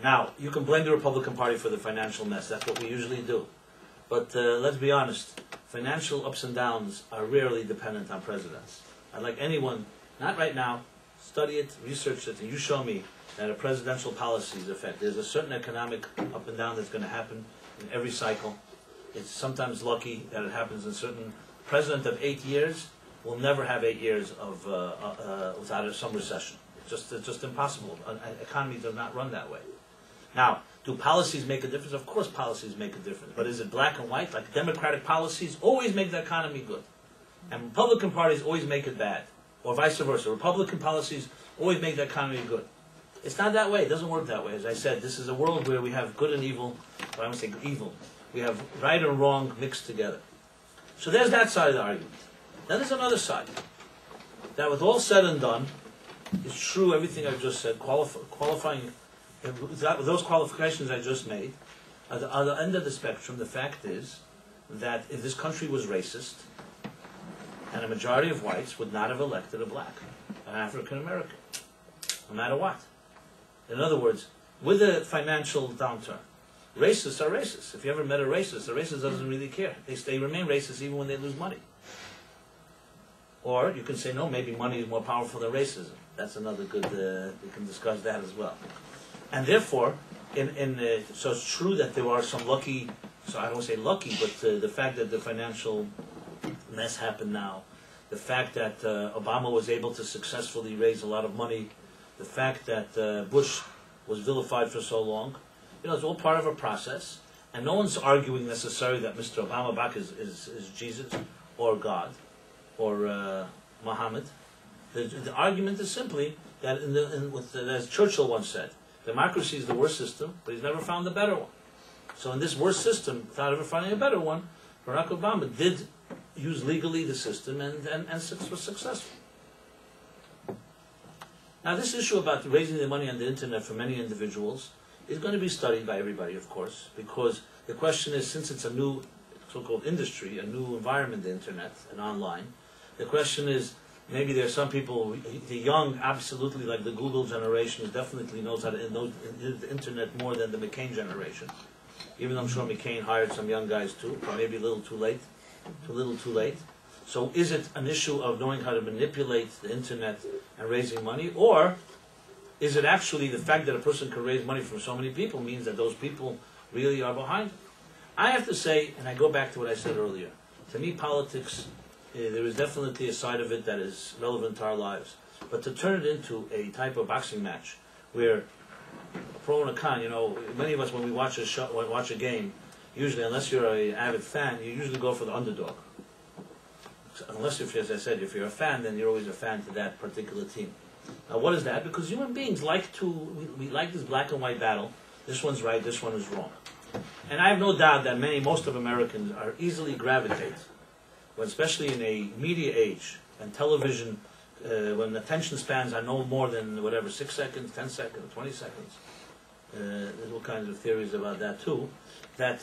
Now, you can blame the Republican Party for the financial mess. That's what we usually do. But let's be honest, financial ups and downs are rarely dependent on presidents. I'd like anyone, not right now, study it, research it, and you show me that a presidential policy's effect. There's a certain economic up and down that's going to happen in every cycle. It's sometimes lucky that it happens in certain. President of 8 years will never have 8 years of without some recession. It's just impossible. An economy does not run that way. Now, do policies make a difference? Of course policies make a difference. But is it black and white? Like Democratic policies always make the economy good. And Republican parties always make it bad. Or vice versa. Republican policies always make the economy good. It's not that way. It doesn't work that way. As I said, this is a world where we have good and evil. But I don't say evil. We have right and wrong mixed together. So there's that side of the argument. Then there's another side. That with all said and done, it's true everything I've just said, qualifying, with those qualifications I just made, at the other end of the spectrum, the fact is that if this country was racist, and a majority of whites would not have elected a black, an African American, no matter what. In other words, with a financial downturn, racists are racists. If you ever met a racist doesn't really care. They remain racist even when they lose money. Or you can say, no, maybe money is more powerful than racism. That's another good, we can discuss that as well. And therefore, so it's true that there are some lucky, so I don't say lucky, but the fact that the financial mess happened now, the fact that Obama was able to successfully raise a lot of money, the fact that Bush was vilified for so long, it's all part of a process. And no one's arguing necessarily that Mr. Obama Bach is Jesus or God or Muhammad. The argument is simply that, as Churchill once said, democracy is the worst system, but he's never found a better one. So in this worst system, without ever finding a better one, Barack Obama did use legally the system and was successful. Now this issue about raising the money on the internet for many individuals is going to be studied by everybody, of course, because the question is, since it's a new so-called industry, a new environment, the internet and online, the question is, maybe there are some people, the young, absolutely, like the Google generation, definitely knows how to know the internet more than the McCain generation. Even though I'm sure McCain hired some young guys too, but maybe a little too late. So is it an issue of knowing how to manipulate the internet and raising money, or is it actually the fact that a person can raise money from so many people means that those people really are behind it? I have to say, and I go back to what I said earlier, to me politics, there is definitely a side of it that is relevant to our lives. But to turn it into a type of boxing match where pro and a con, many of us when we watch a game, usually, unless you're an avid fan, you usually go for the underdog. Unless, as I said, if you're a fan, then you're always a fan to that particular team. Now, what is that? Because human beings we like this black and white battle. This one's right, this one is wrong. And I have no doubt that most of Americans are easily gravitate, especially in a media age and television, when attention spans are no more than 6 seconds, 10 seconds, 20 seconds. There's all kinds of theories about that too, that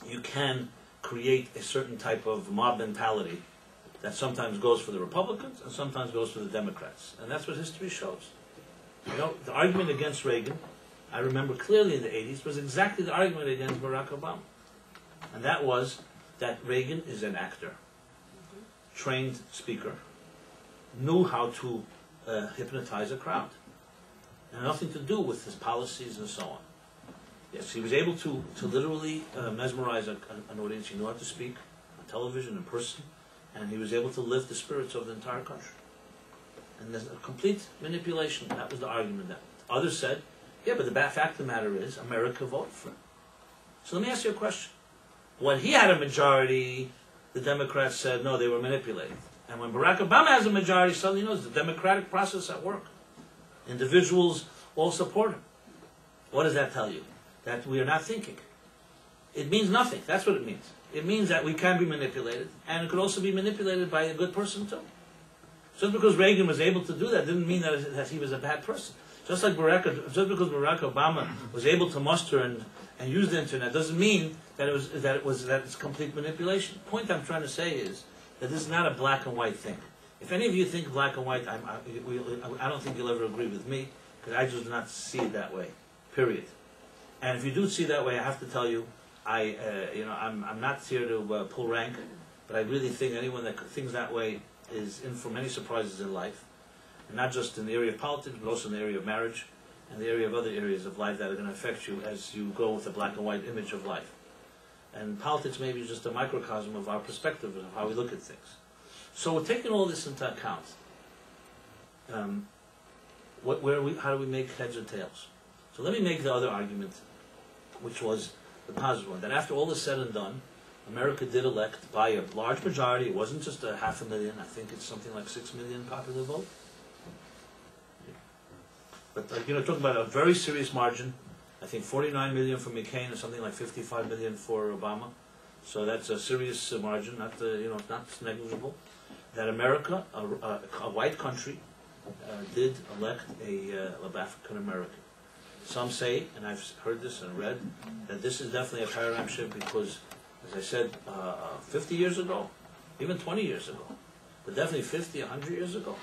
you can create a certain type of mob mentality that sometimes goes for the Republicans and sometimes goes for the Democrats. And that's what history shows. The argument against Reagan, I remember clearly in the 80s, was exactly the argument against Barack Obama. And that was that Reagan is an actor, trained speaker, knew how to hypnotize a crowd. And nothing to do with his policies and so on. Yes, he was able to literally mesmerize an audience. He knew how to speak on television, in person, and he was able to lift the spirits of the entire country. And there's a complete manipulation. That was the argument. That others said, yeah, but the fact of the matter is, America voted for him. So let me ask you a question. When he had a majority, the Democrats said, no, they were manipulated. And when Barack Obama has a majority, suddenly knows the democratic process at work. Individuals all support him. What does that tell you? That we are not thinking. It means nothing. That's what it means. It means that we can be manipulated, and it could also be manipulated by a good person too. Just because Reagan was able to do that didn't mean that he was a bad person. Just because Barack Obama was able to muster and use the internet doesn't mean that it's complete manipulation. The point I'm trying to say is that this is not a black and white thing. If any of you think black and white, I don't think you'll ever agree with me, because I just do not see it that way. Period. And if you do see it that way, I have to tell you, I'm not here to pull rank, but I really think anyone that thinks that way is in for many surprises in life, and not just in the area of politics, but also in the area of marriage and the area of other areas of life that are going to affect you as you go with a black and white image of life. And politics maybe is just a microcosm of our perspective of how we look at things. So we're taking all this into account. How do we make heads or tails? So let me make the other argument, which was the positive one, that after all is said and done, America did elect by a large majority. It wasn't just 500,000. I think it's something like 6 million popular vote. But talking about a very serious margin. I think 49 million for McCain and something like 55 million for Obama. So that's a serious margin, not negligible. That America, a white country, did elect a African American. Some say, and I've heard this and read, that this is definitely a paradigm shift because, as I said, 50 years ago, even 20 years ago, but definitely 50, 100 years ago,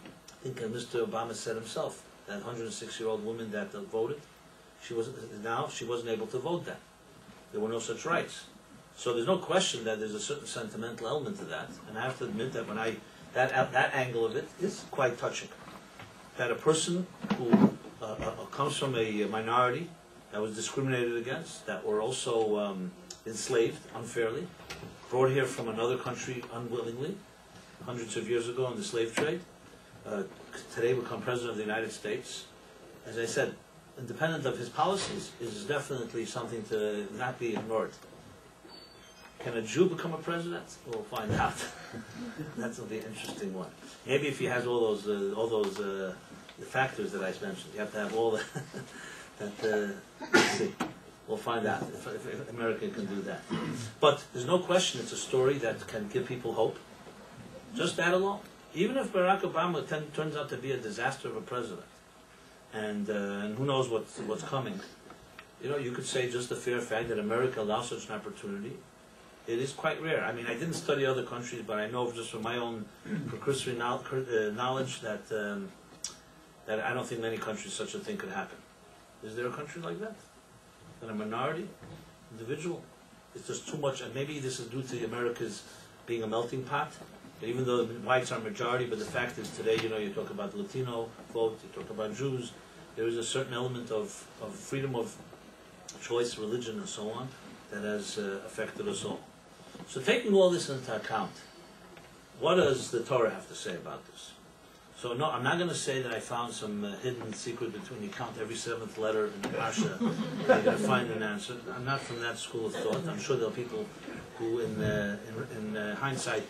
I think Mr. Obama said himself, that 106-year-old woman that voted, she wasn't able to vote then. There were no such rights. So there's no question that there's a certain sentimental element to that, and I have to admit that that angle of it is quite touching. That a person who comes from a minority that was discriminated against, that were also enslaved unfairly, brought here from another country unwillingly, hundreds of years ago in the slave trade, today become president of the United States. As I said, independent of his policies, is definitely something to not be ignored. Can a Jew become a president? We'll find out. That's going to be an interesting one. Maybe if he has all those the factors that I mentioned, you have to have all the. Let's see. We'll find out if America can do that. But there's no question it's a story that can give people hope. Just that alone. Even if Barack Obama turns out to be a disaster of a president, and who knows what's coming, you could say just the fair fact that America allows such an opportunity. It is quite rare. I mean, I didn't study other countries, but I know just from my own cursory knowledge that I don't think many countries such a thing could happen. Is there a country like that? That a minority, individual? It's just too much, and maybe this is due to America's being a melting pot. Even though the whites are majority, but the fact is today, you talk about the Latino vote, you talk about Jews, there is a certain element of freedom of choice, religion, and so on, that has affected us all. So taking all this into account, what does the Torah have to say about this? So no, I'm not going to say that I found some hidden secret between you count every seventh letter in the Parsha and you're going to find an answer. I'm not from that school of thought. I'm sure there are people who, in hindsight,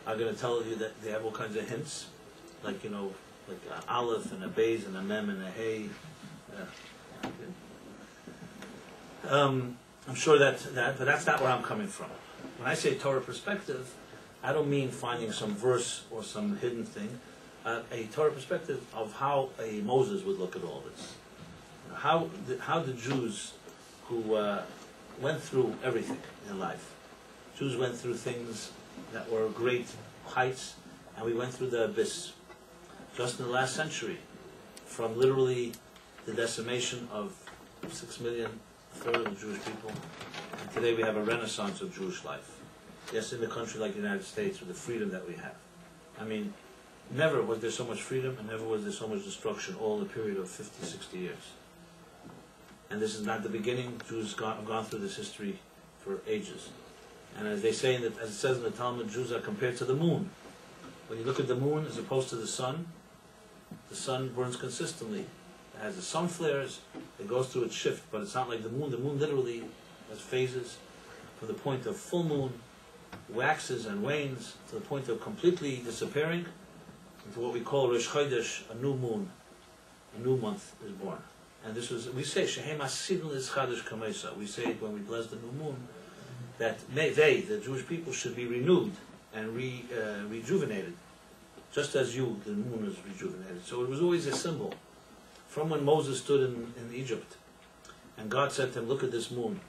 are going to tell you that they have all kinds of hints, like an aleph and a beis and a mem and a hey. I'm sure but that's not where I'm coming from. When I say Torah perspective, I don't mean finding some verse or some hidden thing. A Torah perspective of how a Moses would look at all this. How the Jews who went through everything in life, Jews went through things that were great heights, and we went through the abyss. Just in the last century, from literally the decimation of 6 million, a third of the Jewish people, and today we have a renaissance of Jewish life. Yes, in a country like the United States, with the freedom that we have. I mean, never was there so much freedom, and never was there so much destruction, all in a period of 50, 60 years. And this is not the beginning. Jews have gone through this history for ages. And as they say, as it says in the Talmud, Jews are compared to the moon. When you look at the moon as opposed to the sun burns consistently. It has the sun flares, it goes through its shift, but it's not like the moon. The moon literally has phases from the point of full moon, waxes and wanes, to the point of completely disappearing, into what we call Rosh Chodesh, a new moon, a new month is born. And this was, we say, Shehem Asidun is Chadash Kamesa. We say it when we bless the new moon, that the Jewish people, should be renewed and rejuvenated, just as the moon is rejuvenated. So it was always a symbol. From when Moses stood in Egypt, and God said to him, look at this moon,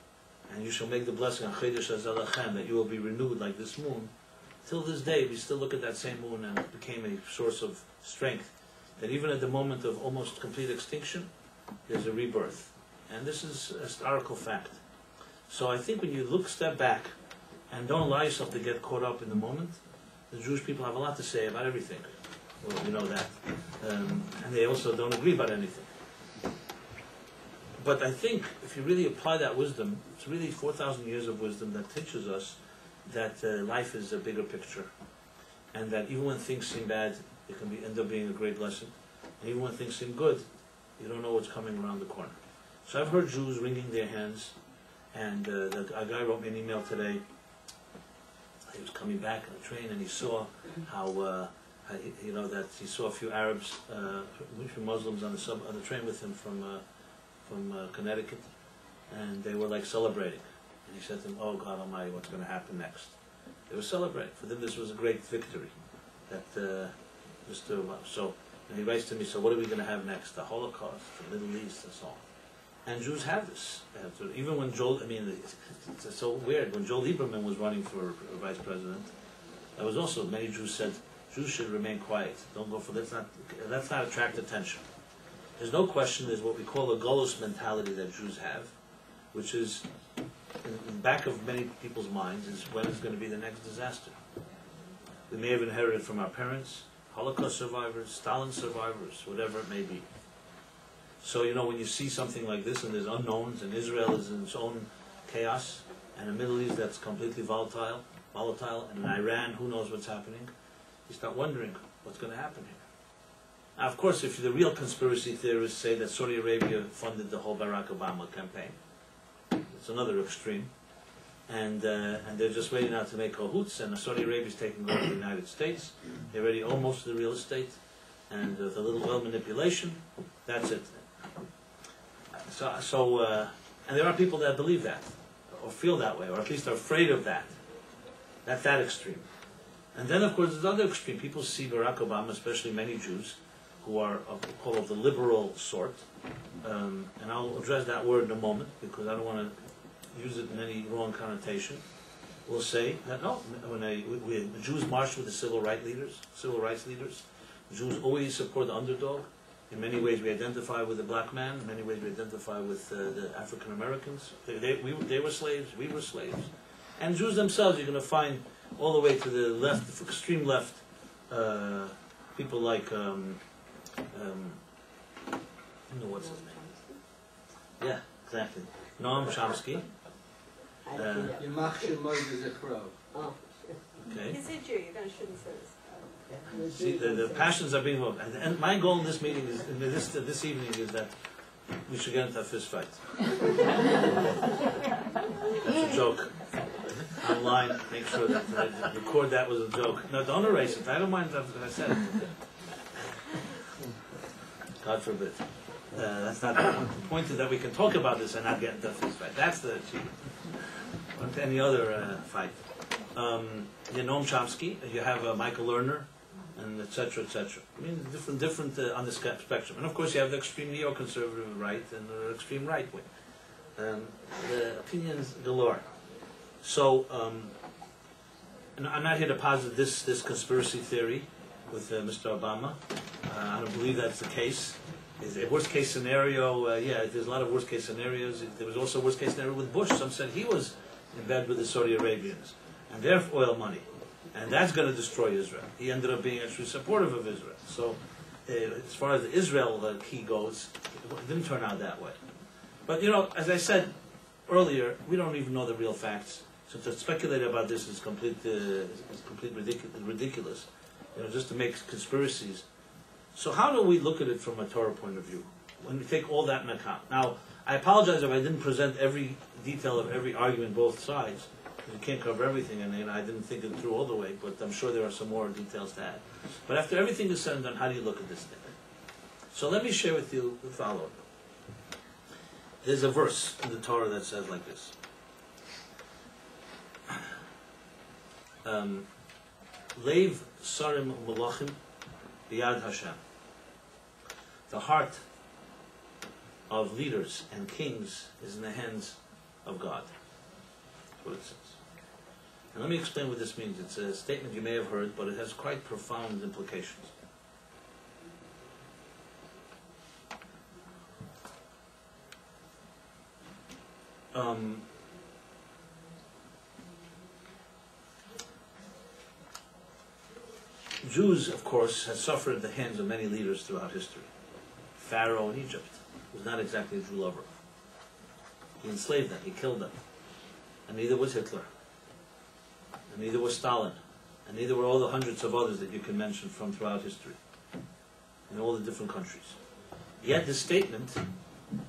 and you shall make the blessing, that you will be renewed like this moon. Till this day, we still look at that same moon, and it became a source of strength, that even at the moment of almost complete extinction, there's a rebirth. And this is a historical fact. So I think when you step back and don't allow yourself to get caught up in the moment, the Jewish people have a lot to say about everything. Well, we know that. And they also don't agree about anything. But I think if you really apply that wisdom, it's really 4,000 years of wisdom that teaches us that life is a bigger picture. And that even when things seem bad, it can end up being a great lesson. And even when things seem good, you don't know what's coming around the corner. So I've heard Jews wringing their hands, and a guy wrote me an email today. He was coming back on the train, and he saw how that he saw a few Arabs, a few Muslims on the train with him from Connecticut, and they were like celebrating. And he said to them, "Oh God Almighty, what's going to happen next?" They were celebrating. For them, this was a great victory. And he writes to me, "So what are we going to have next? The Holocaust, the Middle East, and so on." And Jews have this. Even when it's so weird. When Joe Lieberman was running for vice president, there was also many Jews said Jews should remain quiet. Don't go for let's not attract attention. There's no question. There's what we call a Golos mentality that Jews have, which is in the back of many people's minds is when is going to be the next disaster. We may have inherited from our parents, Holocaust survivors, Stalin survivors, whatever it may be. So, when you see something like this and there's unknowns and Israel is in its own chaos and a Middle East that's completely volatile, and in Iran, who knows what's happening, you start wondering what's going to happen here. Now, of course, if the real conspiracy theorists say that Saudi Arabia funded the whole Barack Obama campaign, it's another extreme. And they're just waiting now to make cahoots, and Saudi Arabia is taking over the United States. They already own most of the real estate, and with a little oil manipulation, that's it. And there are people that believe that, or feel that way, or at least are afraid of that. That's that extreme. And then, of course, there's another extreme. People see Barack Obama, especially many Jews, who are of the liberal sort, and I'll address that word in a moment, because I don't want to use it in any wrong connotation. Will say that no, when the Jews marched with the civil rights leaders, Jews always support the underdog. In many ways, we identify with the black man. In many ways, we identify with the African Americans. They were slaves. We were slaves. And Jews themselves, you're going to find all the way to the left, the extreme left, people like what's his name? Yeah, exactly. Noam Chomsky. Okay. He's a Jew, you shouldn't say this. See, the passions are being moved. And my goal in this meeting is, this evening, is that we should get into a fist fight. That's a joke. Online, make sure that I record that was a joke. No, don't erase it. I don't mind that I said it. God forbid. That's not the point. Is that we can talk about this and not get into a fist fight. That's the achievement. Not any other fight. Noam Chomsky. You have Michael Lerner, and etc. I mean, different on the spectrum. And of course, you have the extreme neoconservative right and the extreme right wing. The opinions galore. So, and I'm not here to posit this conspiracy theory with Mr. Obama. I don't believe that's the case. Is a worst case scenario? There's a lot of worst case scenarios. There was also a worst case scenario with Bush. Some said he was in bed with the Saudi Arabians and their oil money, and that's going to destroy Israel. He ended up being actually supportive of Israel. So, as far as the Israel key goes, it didn't turn out that way. But as I said earlier, we don't even know the real facts. So to speculate about this is complete ridiculous. Just to make conspiracies. So how do we look at it from a Torah point of view when we take all that in account? Now, I apologize if I didn't present every detail of every argument, both sides. You can't cover everything, and I didn't think it through all the way, but I'm sure there are some more details to add. But after everything is said and done, how do you look at this thing? So let me share with you the following. There's a verse in the Torah that says like this. Leiv sarim malachim biyad Hashem. The heart of leaders and kings is in the hands of God. That's what it says. And let me explain what this means. It's a statement you may have heard, but it has quite profound implications. Jews, of course, had suffered at the hands of many leaders throughout history. Pharaoh in Egypt was not exactly a Jew lover. He enslaved them, he killed them. And neither was Hitler. And neither was Stalin. And neither were all the hundreds of others that you can mention from throughout history, in all the different countries. Yet this statement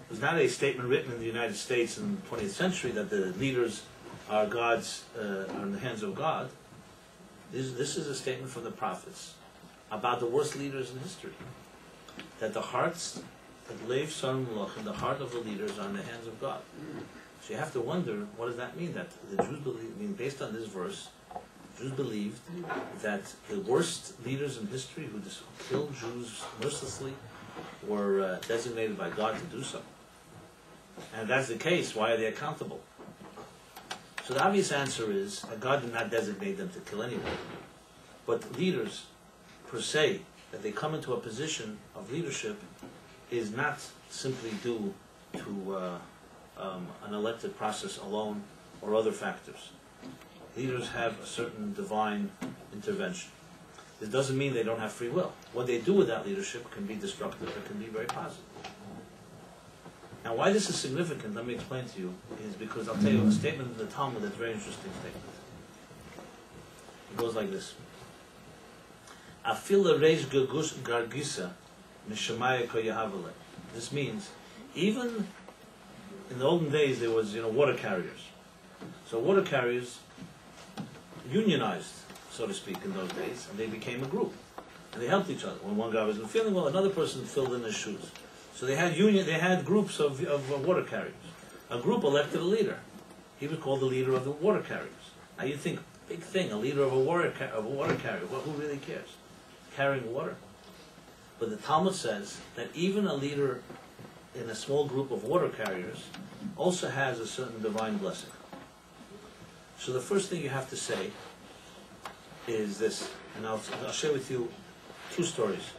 was not a statement written in the United States in the 20th century that the leaders are are in the hands of God. This is a statement from the prophets about the worst leaders in history. That the hearts, that Lev Son Loch, in the heart of the leaders are in the hands of God. So you have to wonder, what does that mean? That the Jews believe, based on this verse, Jews believed that the worst leaders in history who killed Jews mercilessly were designated by God to do so. And if that's the case, why are they accountable? So the obvious answer is that God did not designate them to kill anyone. But leaders, per se, that they come into a position of leadership is not simply due to an elected process alone or other factors. Leaders have a certain divine intervention. It doesn't mean they don't have free will. What they do with that leadership can be destructive, it can be very positive. Now, why this is significant, let me explain to you, is because I'll tell you a statement in the Talmud that's a very interesting statement. It goes like this. Afila reish gagus gargisa mishamaya koyahavale. This means, even in the olden days, there was, water carriers. So water carriers unionized, so to speak, in those days, and they became a group. And they helped each other. When one guy wasn't feeling well, another person filled in his shoes. So they had groups of water carriers. A group elected a leader. He was called the leader of the water carriers. Now you think, big thing, a leader of a water carrier. Well, who really cares? Carrying water. But the Talmud says that even a leader in a small group of water carriers also has a certain divine blessing. So the first thing you have to say is this, and I'll share with you two stories.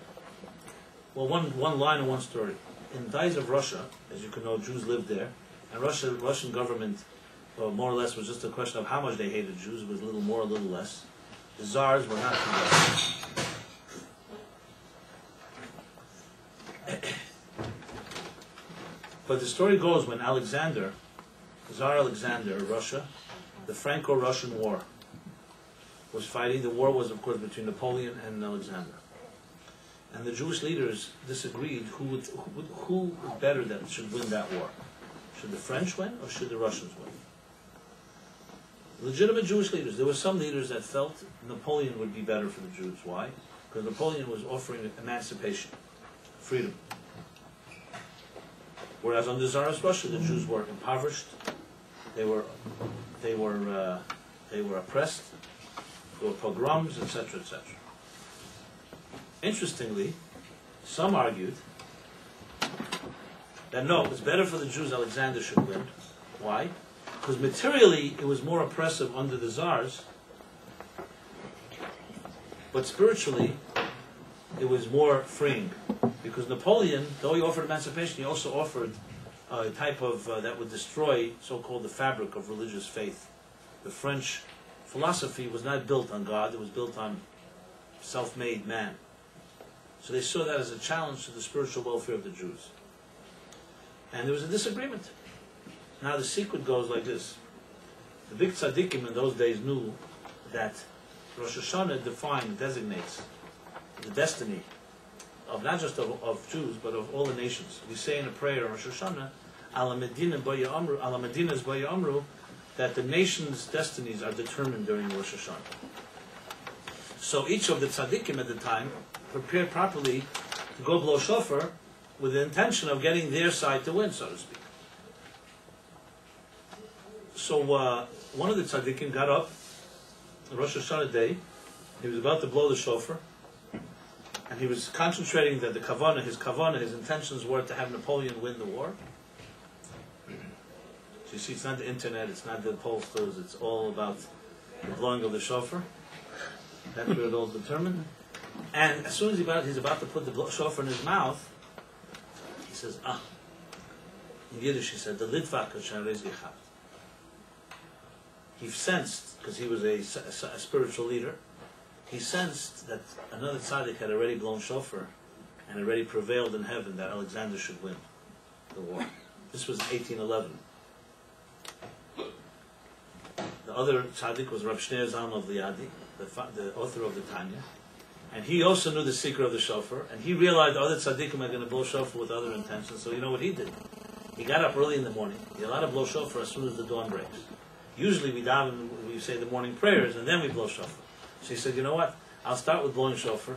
Well, one line and one story. In the days of Russia, as you can know, Jews lived there, and Russian government, more or less, was just a question of how much they hated Jews. It was a little more, a little less. The czars were not too bad. But the story goes when Tsar Alexander of Russia, the Franco-Russian War was fighting. The war was, of course, between Napoleon and Alexander. And the Jewish leaders disagreed who better that should win that war. Should the French win or should the Russians win? Legitimate Jewish leaders. There were some leaders that felt Napoleon would be better for the Jews. Why? Because Napoleon was offering emancipation, freedom. Whereas under Tsarist Russia, the Jews were impoverished. They were oppressed. There were pogroms, etc., etc. Interestingly, some argued that no, it's better for the Jews Alexander should win. Why? Because materially it was more oppressive under the Tsars, but spiritually it was more freeing. Because Napoleon, though he offered emancipation, he also offered a type of that would destroy so-called the fabric of religious faith. The French philosophy was not built on God, it was built on self-made man. So they saw that as a challenge to the spiritual welfare of the Jews. And there was a disagreement. Now the secret goes like this. The big tzaddikim in those days knew that Rosh Hashanah designates the destiny of not just of Jews, but of all the nations. We say in a prayer on Rosh Hashanah, Ala Medinas Baya Amru, that the nation's destinies are determined during Rosh Hashanah. So each of the tzaddikim at the time prepared properly to go blow shofar with the intention of getting their side to win, so to speak. So one of the tzaddikim got up on Rosh Hashanah day. He was about to blow the shofar, and he was concentrating that his intentions were to have Napoleon win the war. So you see, it's not the internet, it's not the pollsters, it's all about the blowing of the shofar. That's where it all determined. And as soon as he's about to put the shofar in his mouth, he says, in Yiddish he said, the Litvak Shanrez Yechad. He sensed, because he was a spiritual leader, he sensed that another tzaddik had already blown shofar and already prevailed in heaven that Alexander should win the war. This was 1811. The other tzaddik was Rab Shneur Zalman of Liadi, the author of the Tanya, and he also knew the secret of the shofar, and he realized other tzaddikim are going to blow shofar with other intentions, so you know what he did? He got up early in the morning. He allowed to blow shofar as soon as the dawn breaks. Usually we daven, we say the morning prayers, and then we blow shofar. So he said, you know what? I'll start with blowing shofar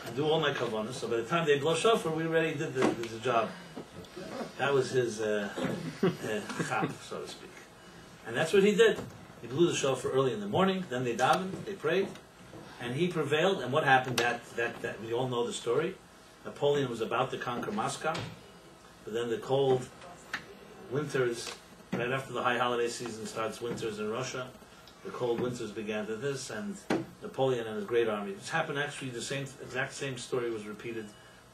and do all my kavanas. So by the time they blow shofar, we already did the job. That was his chap, so to speak. And that's what he did. He blew the shofar early in the morning. Then they davened, they prayed, and he prevailed. And what happened? That we all know the story. Napoleon was about to conquer Moscow, but then the cold winters, right after the high holiday season starts, winters in Russia, the cold winters began to this, and Napoleon and his great army. This happened actually, the exact same story was repeated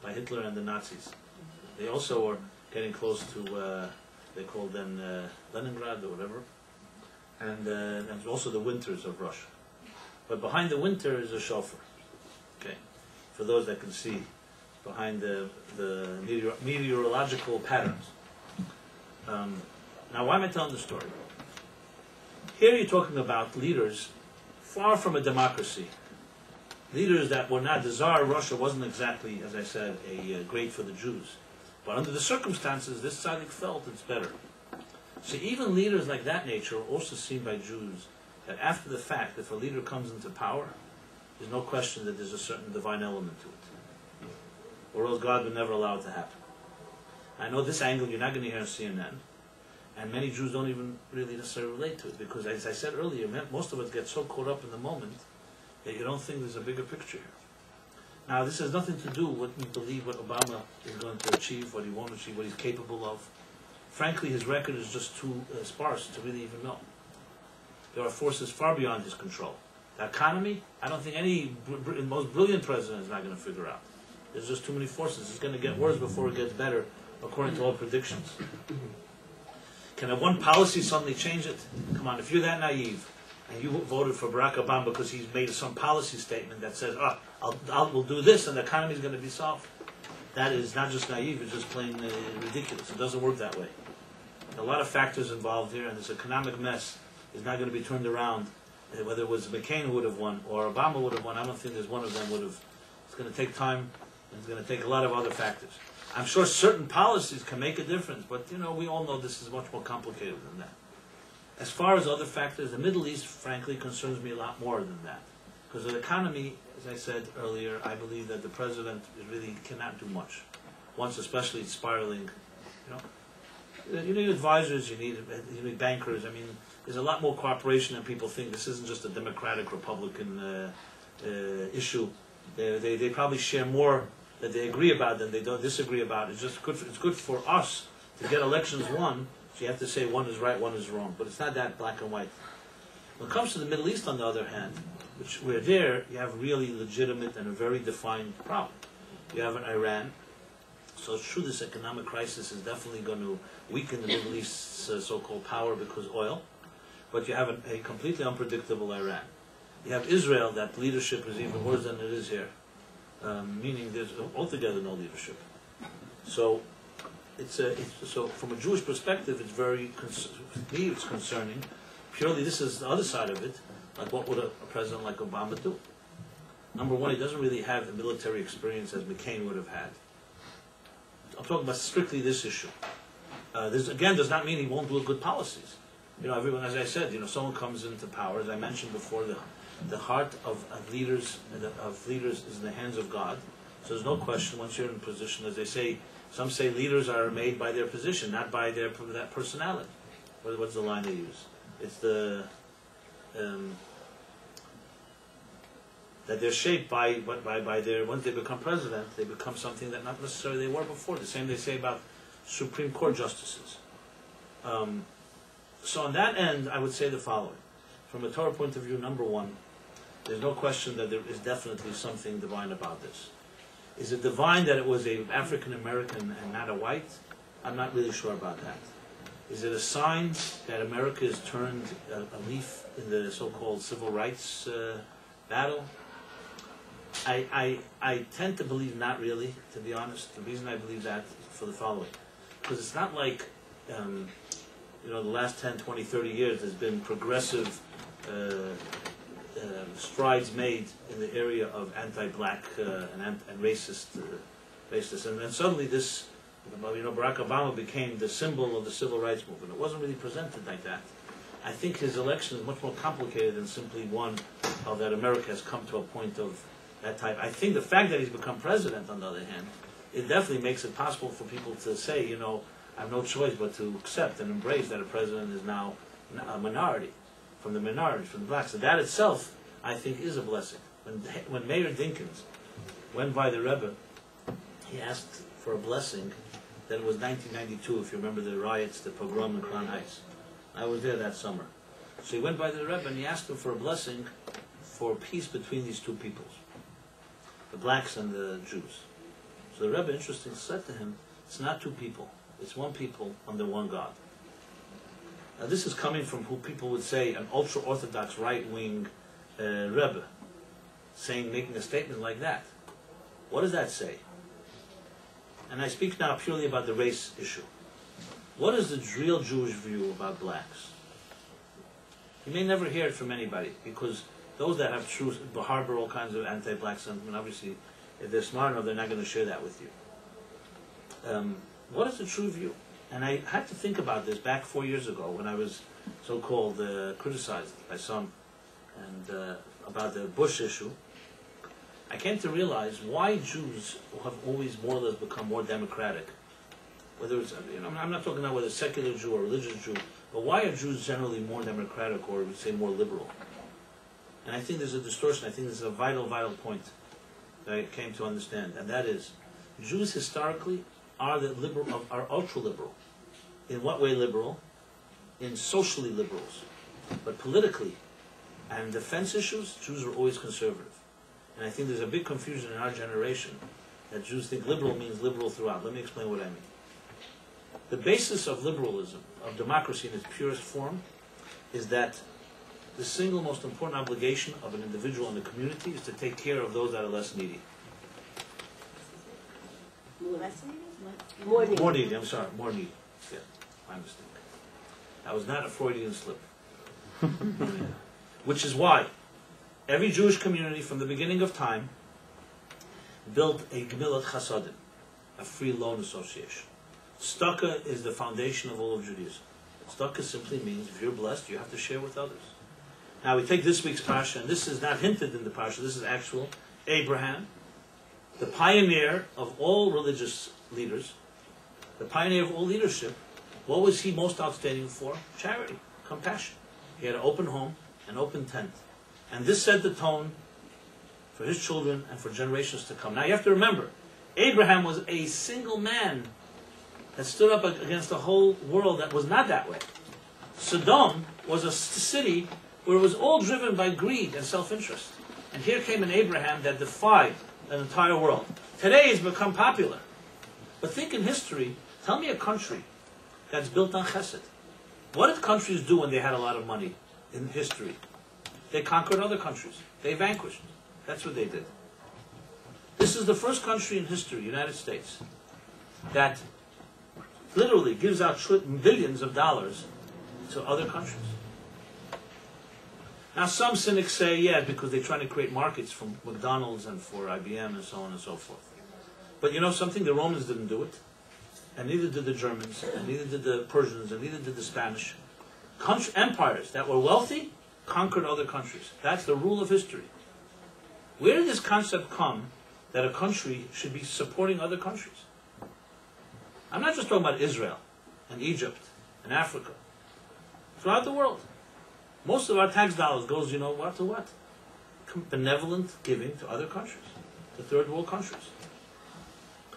by Hitler and the Nazis. They also were getting close to, they called them Leningrad or whatever, and also the winters of Russia. But behind the winter is a shofar, okay, for those that can see behind the meteorological patterns. Now, why am I telling the story? Here you're talking about leaders far from a democracy. Leaders that were not, the Tsar of Russia wasn't exactly, as I said, great for the Jews. But under the circumstances, this tzaddik felt it's better. So even leaders like that nature are also seen by Jews that after the fact, if a leader comes into power, there's no question that there's a certain divine element to it. Or else God would never allow it to happen. I know this angle you're not going to hear on CNN, and many Jews don't even really necessarily relate to it, because as I said earlier, most of us get so caught up in the moment that you don't think there's a bigger picture here. Now, this has nothing to do with what we believe what Obama is going to achieve, what he won't achieve, what he's capable of. Frankly, his record is just too sparse to really even know. There are forces far beyond his control. The economy, I don't think any most brilliant president is not going to figure out. There's just too many forces. It's going to get worse before it gets better, according to all predictions. Can a one policy suddenly change it? Come on, if you're that naive, and you voted for Barack Obama because he's made some policy statement that says, we'll do this and the economy is going to be solved. That is not just naive, it's just plain ridiculous. It doesn't work that way. A lot of factors involved here, and this economic mess is not going to be turned around. Whether it was McCain who would have won or Obama would have won, I don't think there's one of them would have. It's going to take time, and it's going to take a lot of other factors. I'm sure certain policies can make a difference, but we all know this is much more complicated than that. As far as other factors, the Middle East, frankly, concerns me a lot more than that. Because the economy, as I said earlier, I believe that the president really cannot do much. Once especially it's spiraling, you need advisors, you need bankers. I mean, there's a lot more cooperation than people think. This isn't just a Democratic Republican issue. They probably share more that they agree about than they don't disagree about. It's just good. It's good for us to get elections won. So you have to say one is right, one is wrong. But it's not that black and white. When it comes to the Middle East, on the other hand, where there you have really legitimate and a very defined problem. You have an Iran. So it's true this economic crisis is definitely going to weaken the Middle East's so-called power because oil. But you have a completely unpredictable Iran. You have Israel, that leadership is even worse than it is here. Meaning there's altogether no leadership. So so from a Jewish perspective, it's very it's concerning. Purely, this is the other side of it. Like, what would a president like Obama do? Number one, he doesn't really have the military experience as McCain would have had. I'm talking about strictly this issue. This again does not mean he won't do good policies. Everyone, as I said, someone comes into power. As I mentioned before, the heart of leaders is in the hands of God. So there's no question once you're in position, as they say, some say leaders are made by their position, not by that personality. What's the line they use? It's that they're shaped by their, once they become president, they become something that not necessarily they were before. The same they say about Supreme Court justices. So on that end, I would say the following. From a Torah point of view, number one, there's no question that there is definitely something divine about this. Is it divine that it was an African American and not a white? I'm not really sure about that. Is it a sign that America has turned a leaf in the so-called civil rights battle? I tend to believe not really, to be honest. The reason I believe that is for the following. Because it's not like, the last 10, 20, 30 years there's been progressive strides made in the area of anti-black and racist. And suddenly this, Barack Obama became the symbol of the civil rights movement. It wasn't really presented like that. I think his election is much more complicated than simply one of that America has come to a point of that type. I think the fact that he's become president, on the other hand, it definitely makes it possible for people to say, I have no choice but to accept and embrace that a president is now a minority, from the blacks. So that itself, I think, is a blessing. When Mayor Dinkins went by the Rebbe, he asked for a blessing. That it was 1992, if you remember the riots, the pogrom in Crown Heights. I was there that summer. So he went by the Rebbe and he asked him for a blessing for peace between these two peoples, the blacks and the Jews. So the Rebbe, interestingly, said to him, it's not two people, it's one people under one God. Now this is coming from who people would say an ultra-Orthodox right-wing Rebbe, making a statement like that. What does that say? And I speak now purely about the race issue. What is the real Jewish view about blacks? You may never hear it from anybody, because those that have truth harbor all kinds of anti-black sentiment. Obviously, if they're smart enough, they're not going to share that with you. What is the true view? And I had to think about this back 4 years ago when I was so-called criticized by some and about the Bush issue. I came to realize why Jews have always more or less become more democratic. Whether it's, I'm not talking about whether it's secular Jew or religious Jew, but why are Jews generally more democratic, or we say more liberal? And I think there's a distortion. I think there's a vital point that I came to understand, and that is, Jews historically are ultra-liberal. In what way liberal? In socially liberals. But politically and defense issues, Jews are always conservative. And I think there's a big confusion in our generation that Jews think liberal means liberal throughout. Let me explain what I mean. The basis of liberalism, of democracy in its purest form, is that the single most important obligation of an individual in the community is to take care of those that are less needy. More More needy, I'm sorry, more needy. Yeah, my mistake. That was not a Freudian slip. Which is why every Jewish community from the beginning of time built a Gemilat Chasadim, a free loan association. Tzedakah is the foundation of all of Judaism. Tzedakah simply means if you're blessed, you have to share with others. Now we take this week's Parsha, and this is not hinted in the Parsha, this is actual Abraham, the pioneer of all religious leaders, the pioneer of all leadership. What was he most outstanding for? Charity, compassion. He had an open home, an open tent. And this set the tone for his children and for generations to come. Now you have to remember, Abraham was a single man that stood up against a whole world that was not that way. Sodom was a city where it was all driven by greed and self-interest. And here came an Abraham that defied an entire world. Today it's become popular. But think in history, tell me a country that's built on chesed. What did countries do when they had a lot of money in history? They conquered other countries. They vanquished. That's what they did. This is the first country in history, United States, that literally gives out billions of dollars to other countries. Now some cynics say, yeah, because they're trying to create markets for McDonald's and for IBM and so on and so forth. But you know something? The Romans didn't do it. And neither did the Germans, and neither did the Persians, and neither did the Spanish. Empires that were wealthy conquered other countries. That's the rule of history. Where did this concept come that a country should be supporting other countries? I'm not just talking about Israel and Egypt and Africa. Throughout the world. Most of our tax dollars goes, you know what, to what? Benevolent giving to other countries, to third world countries.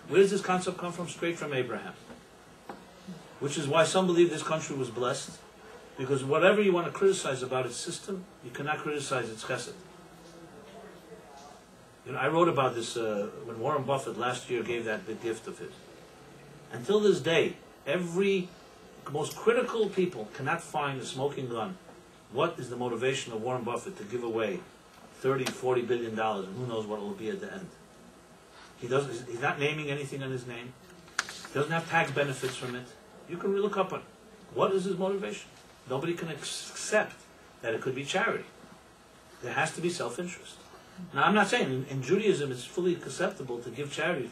Where does this concept come from? Straight from Abraham. Which is why some believe this country was blessed, because whatever you want to criticize about its system, you cannot criticize its chesed. You know, I wrote about this when Warren Buffett last year gave that big gift of his. Until this day, every most critical people cannot find a smoking gun. What is the motivation of Warren Buffett to give away 30, 40 billion dollars, and who knows what it will be at the end. He's not naming anything on his name. He doesn't have tax benefits from it. You can look up on it. What is his motivation? Nobody can accept that it could be charity. There has to be self-interest. Now, I'm not saying in Judaism it's fully acceptable to give charity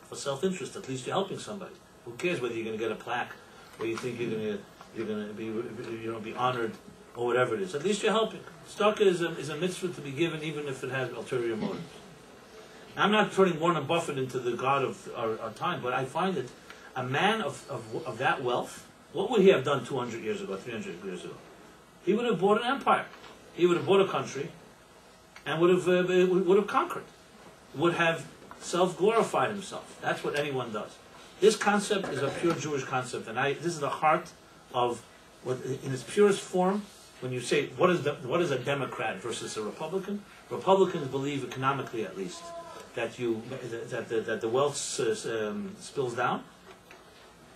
for self-interest. At least you're helping somebody. Who cares whether you're going to get a plaque or you think you're going to be honored or whatever it is. At least you're helping. Tzedakah is a mitzvah to be given even if it has ulterior motives. Now, I'm not turning Warren Buffett into the god of our time, but I find that a man of that wealth, what would he have done 200 years ago, 300 years ago? He would have bought an empire. He would have bought a country and would have conquered, would have self-glorified himself. That's what anyone does. This concept is a pure Jewish concept, and this is the heart of what, in its purest form. When you say what is a Democrat versus a Republican, Republicans believe economically, at least, that the wealth spills down,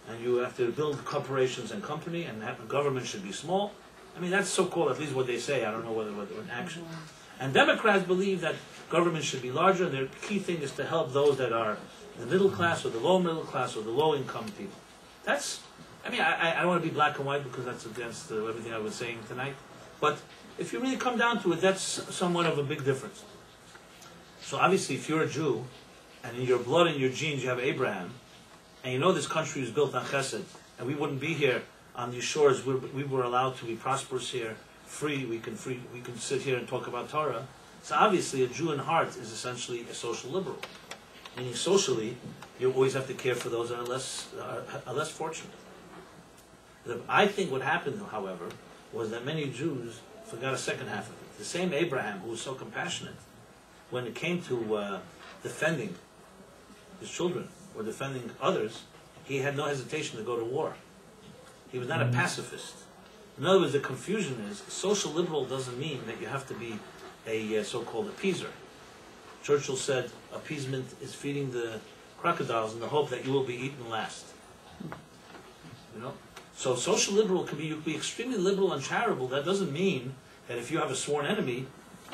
and you have to build corporations and company, and the government should be small. I mean, that's so-called, at least what they say. I don't know whether in action. And Democrats believe that government should be larger. Their key thing is to help those that are the middle class or the low middle class or the low income people. I don't want to be black and white because that's against everything I was saying tonight. But if you really come down to it, that's somewhat of a big difference. So obviously, if you're a Jew, and in your blood and your genes you have Abraham, and you know this country was built on chesed, and we wouldn't be here on these shores. We were allowed to be prosperous here, free. We can sit here and talk about Torah. So obviously, a Jew in heart is essentially a social liberal. Meaning socially, you always have to care for those that are less fortunate. I think what happened, however, was that many Jews forgot a second half of it. The same Abraham, who was so compassionate, when it came to defending his children or defending others, he had no hesitation to go to war. He was not a pacifist. In other words, the confusion is social liberal doesn't mean that you have to be a so-called appeaser. Churchill said appeasement is feeding the crocodiles in the hope that you will be eaten last. You know? So social liberal can be, you can be extremely liberal and charitable. That doesn't mean that if you have a sworn enemy,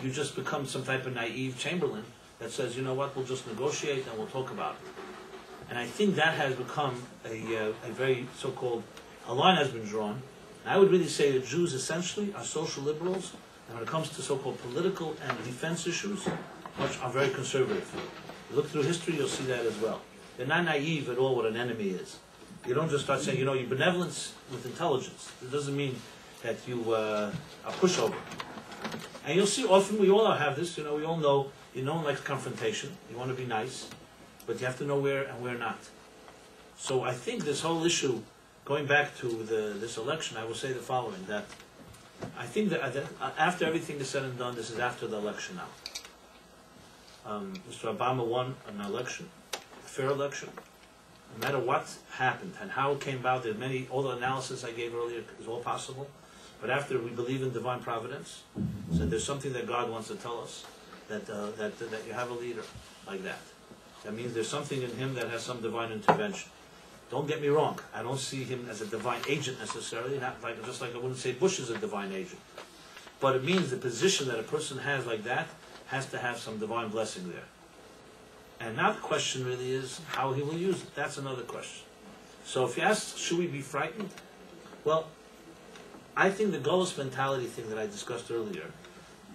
you just become some type of naive Chamberlain that says, you know what, we'll just negotiate and we'll talk about it. And I think that has become a very so-called, a line has been drawn. And I would really say that Jews essentially are social liberals, and when it comes to so-called political and defense issues, are very conservative. You look through history, you'll see that as well. They're not naive at all what an enemy is. You don't just start saying, you know, your benevolence with intelligence. It doesn't mean that you are pushover. And you'll see often, we all have this, you know, we all know, no one likes confrontation. You want to be nice, but you have to know where and where not. So I think this whole issue, going back to this election, I will say the following, that I think that after everything is said and done, this is after the election now. Mr. Obama won an election, a fair election. No matter what happened and how it came about, all the analysis I gave earlier is all possible. But after we believe in divine providence, so there's something that God wants to tell us, that you have a leader like that. That means there's something in him that has some divine intervention. Don't get me wrong, I don't see him as a divine agent necessarily, just like I wouldn't say Bush is a divine agent. But it means the position that a person has like that has to have some divine blessing there. And now the question really is how he will use it. That's another question. So if you ask, should we be frightened? Well, I think the Golos mentality thing that I discussed earlier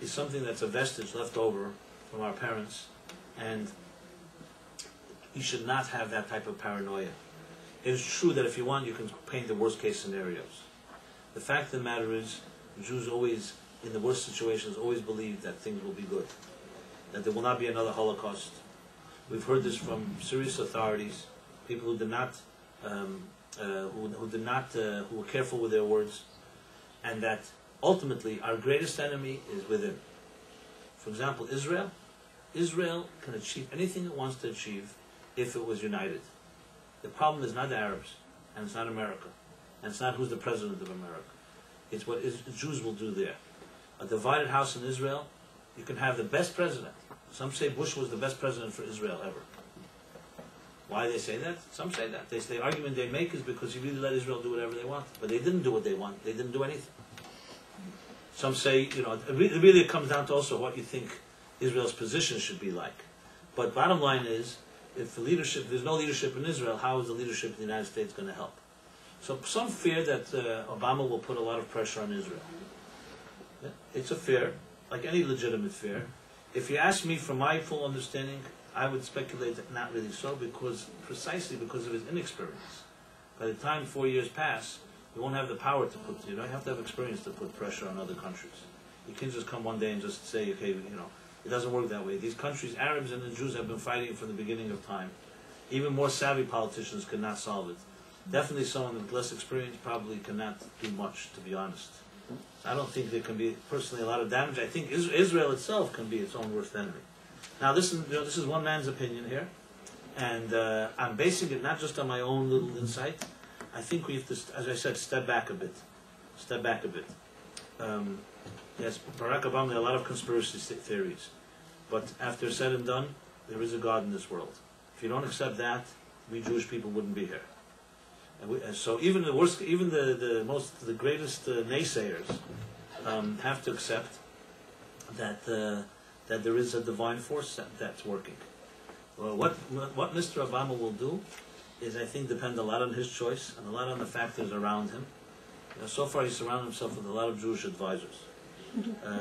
is something that's a vestige left over from our parents, and you should not have that type of paranoia. It is true that if you want, you can paint the worst case scenarios. The fact of the matter is, Jews always, in the worst situations, always believe that things will be good, that there will not be another Holocaust. We've heard this from serious authorities, people who did not, who were careful with their words, and that ultimately our greatest enemy is within. For example, Israel. Israel can achieve anything it wants to achieve if it was united. The problem is not the Arabs, and it's not America, and it's not who's the president of America. It's what Jews will do there. A divided house in Israel, you can have the best president. Some say Bush was the best president for Israel ever. Why they say that? Some say that. The argument they make is because he really let Israel do whatever they want. But they didn't do what they want. They didn't do anything. Some say, it really comes down to also what you think Israel's position should be like. But bottom line is, if there's no leadership in Israel, how is the leadership in the United States going to help? So some fear that Obama will put a lot of pressure on Israel. It's a fear, like any legitimate fear. If you ask me from my full understanding, I would speculate that not really so, precisely because of his inexperience. By the time 4 years pass, you won't have the power to put, you have to have experience to put pressure on other countries. You can't just come one day and just say, okay, it doesn't work that way. These countries, Arabs and the Jews, have been fighting from the beginning of time. Even more savvy politicians could not solve it. Definitely someone with less experience probably cannot do much, to be honest. I don't think there can be, personally, a lot of damage. I think Israel itself can be its own worst enemy. Now, this is one man's opinion here, and I'm basing it not just on my own little insight. I think we have to, as I said, step back a bit. Yes, Barack Obama had a lot of conspiracy theories, but after said and done, there is a God in this world. If you don't accept that, we Jewish people wouldn't be here. And so even the worst, even the greatest naysayers have to accept that there is a divine force that's working. Well, what Mr. Obama will do is, I think, depend a lot on his choice and a lot on the factors around him. So far, he's surrounded himself with a lot of Jewish advisors.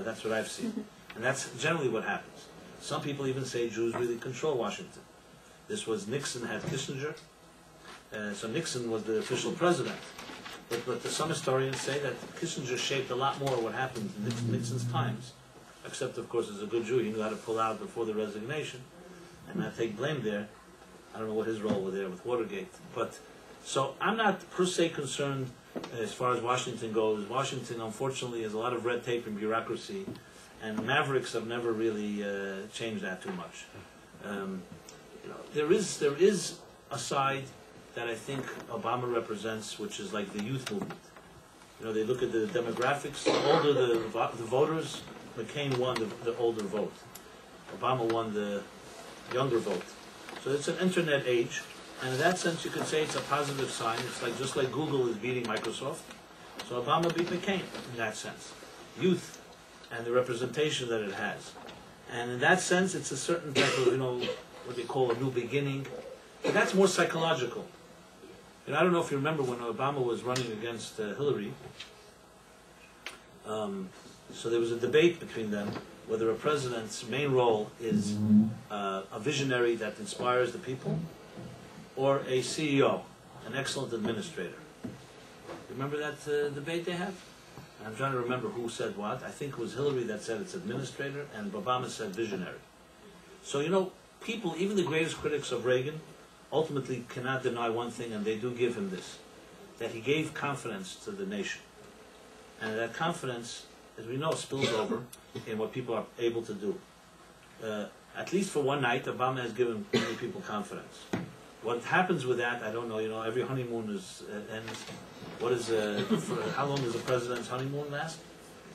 That's what I've seen, and that's generally what happens. Some people even say Jews really control Washington. This was Nixon had Kissinger. So Nixon was the official president. But some historians say that Kissinger shaped a lot more what happened in Nixon's times. Except, of course, as a good Jew, he knew how to pull out before the resignation and not take blame there. I don't know what his role was there with Watergate. So I'm not per se concerned as far as Washington goes. Washington, unfortunately, has a lot of red tape and bureaucracy, and Mavericks have never really changed that too much. There is a side that I think Obama represents, which is like the youth movement. They look at the demographics. The older the voters, McCain won the older vote. Obama won the younger vote. So it's an internet age, and in that sense, you could say it's a positive sign. It's like just like Google is beating Microsoft. So Obama beat McCain in that sense. Youth and the representation that it has. And in that sense, it's a certain type of, what they call a new beginning. But that's more psychological. I don't know if you remember when Obama was running against Hillary. So there was a debate between them whether a president's main role is a visionary that inspires the people, or a CEO, an excellent administrator. Remember that debate they had? I'm trying to remember who said what. I think it was Hillary that said it's administrator, and Obama said visionary. So, people, even the greatest critics of Reagan, ultimately cannot deny one thing, and they do give him this, that he gave confidence to the nation. And that confidence, as we know, spills over in what people are able to do. At least for one night, Obama has given many people confidence. What happens with that, I don't know. Every honeymoon ends. How long does a president's honeymoon last?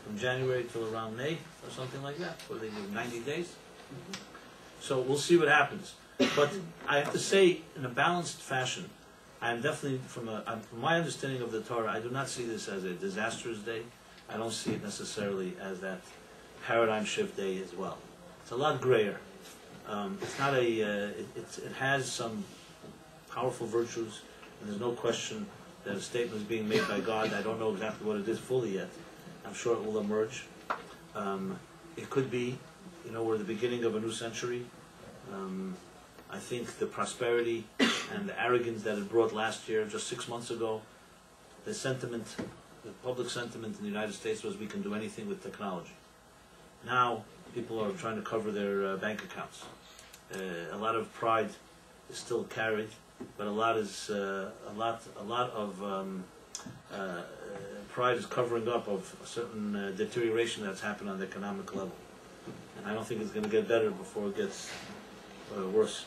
From January till around May, or something like that? What do they do, 90 days? So we'll see what happens. But I have to say, in a balanced fashion, I'm definitely, from my understanding of the Torah, I do not see this as a disastrous day. I don't see it necessarily as that paradigm shift day as well. It's a lot grayer. It's not it has some powerful virtues, and there's no question that a statement is being made by God. I don't know exactly what it is fully yet. I'm sure it will emerge. It could be, we're at the beginning of a new century. I think the prosperity and the arrogance that it brought last year, just 6 months ago, the public sentiment in the United States was we can do anything with technology. Now, people are trying to cover their bank accounts. A lot of pride is still carried, but a lot of pride is covering up of a certain deterioration that's happened on the economic level. And I don't think it's going to get better before it gets worse.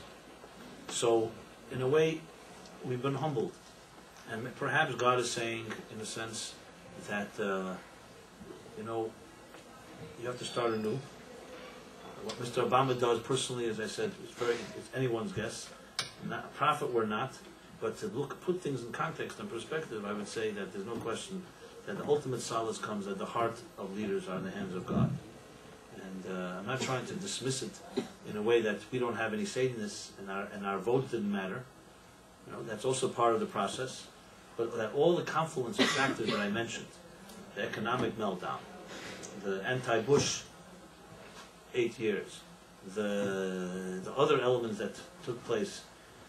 So, in a way, we've been humbled. And perhaps God is saying, in a sense, that, you have to start anew. What Mr. Obama does personally, as I said, it's anyone's guess. Not a prophet we're not, but to put things in context and perspective, I would say that there's no question that the ultimate solace comes that the heart of leaders are in the hands of God. And I'm not trying to dismiss it in a way that we don't have any say in this, and our vote didn't matter. You know, that's also part of the process. But that all the confluence of factors that I mentioned, the economic meltdown, the anti-Bush 8 years, the other elements that took place,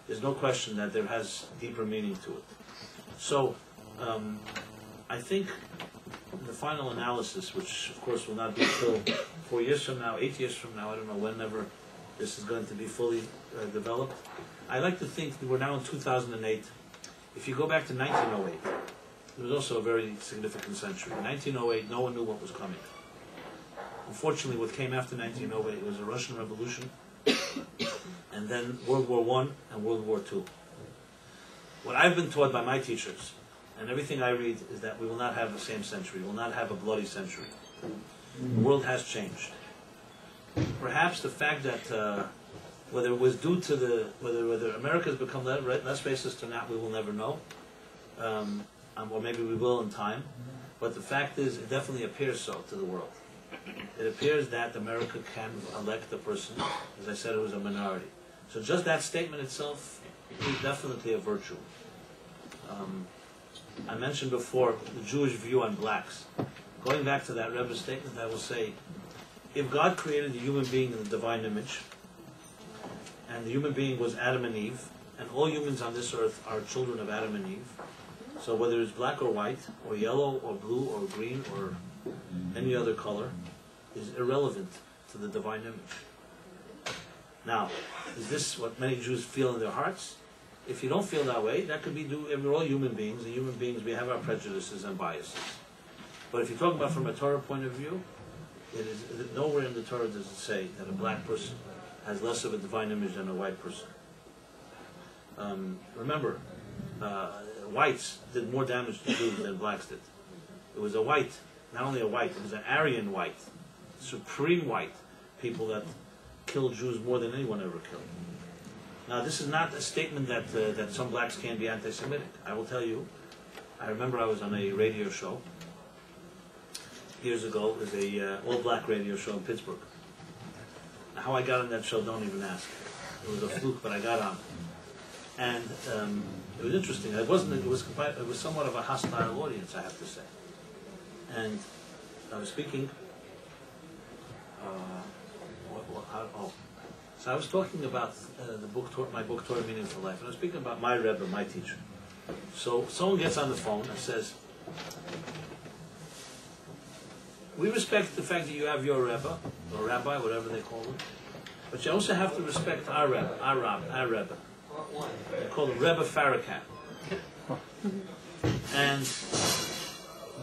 there's no question that there has deeper meaning to it. So, I think the final analysis, which of course will not be until 4 years from now, 8 years from now, I don't know whenever this is going to be fully developed. I like to think that we're now in 2008. If you go back to 1908, it was also a very significant century. In 1908, no one knew what was coming. Unfortunately, what came after 1908 was a Russian Revolution, and then World War I and World War II. What I've been taught by my teachers, and everything I read, is that we will not have the same century. We will not have a bloody century. The world has changed. Perhaps the fact that whether it was due to whether America has become less racist or not, we will never know, or maybe we will in time. But the fact is, it definitely appears so to the world. It appears that America can elect a person, as I said, it was a minority. So just that statement itself is definitely a virtue. I mentioned before the Jewish view on blacks. Going back to that Rebbe statement, I will say, if God created the human being in the divine image, and the human being was Adam and Eve, and all humans on this earth are children of Adam and Eve, so whether it's black or white, or yellow, or blue, or green, or any other color, is irrelevant to the divine image. Now, is this what many Jews feel in their hearts? If you don't feel that way, that could be we're all human beings, and human beings, we have our prejudices and biases. But if you're talking about from a Torah point of view, nowhere in the Torah does it say that a black person has less of a divine image than a white person. Remember, whites did more damage to Jews than blacks did. It was a white, not only a white, it was an Aryan white, supreme white, people that killed Jews more than anyone ever killed. Now, this is not a statement that some blacks can be anti-Semitic. I will tell you, I remember I was on a radio show years ago. It was a all-black radio show in Pittsburgh. How I got on that show, don't even ask. It was a fluke, but I got on. And it was interesting. It was somewhat of a hostile audience, I have to say. And I was speaking. So I was talking about my book, Torah Meaning for Life, and I was speaking about my Rebbe, my teacher. So someone gets on the phone and says, "We respect the fact that you have your Rebbe, or Rabbi, whatever they call him, but you also have to respect our Rebbe, our Rebbe. They call him Rebbe Farrakhan." And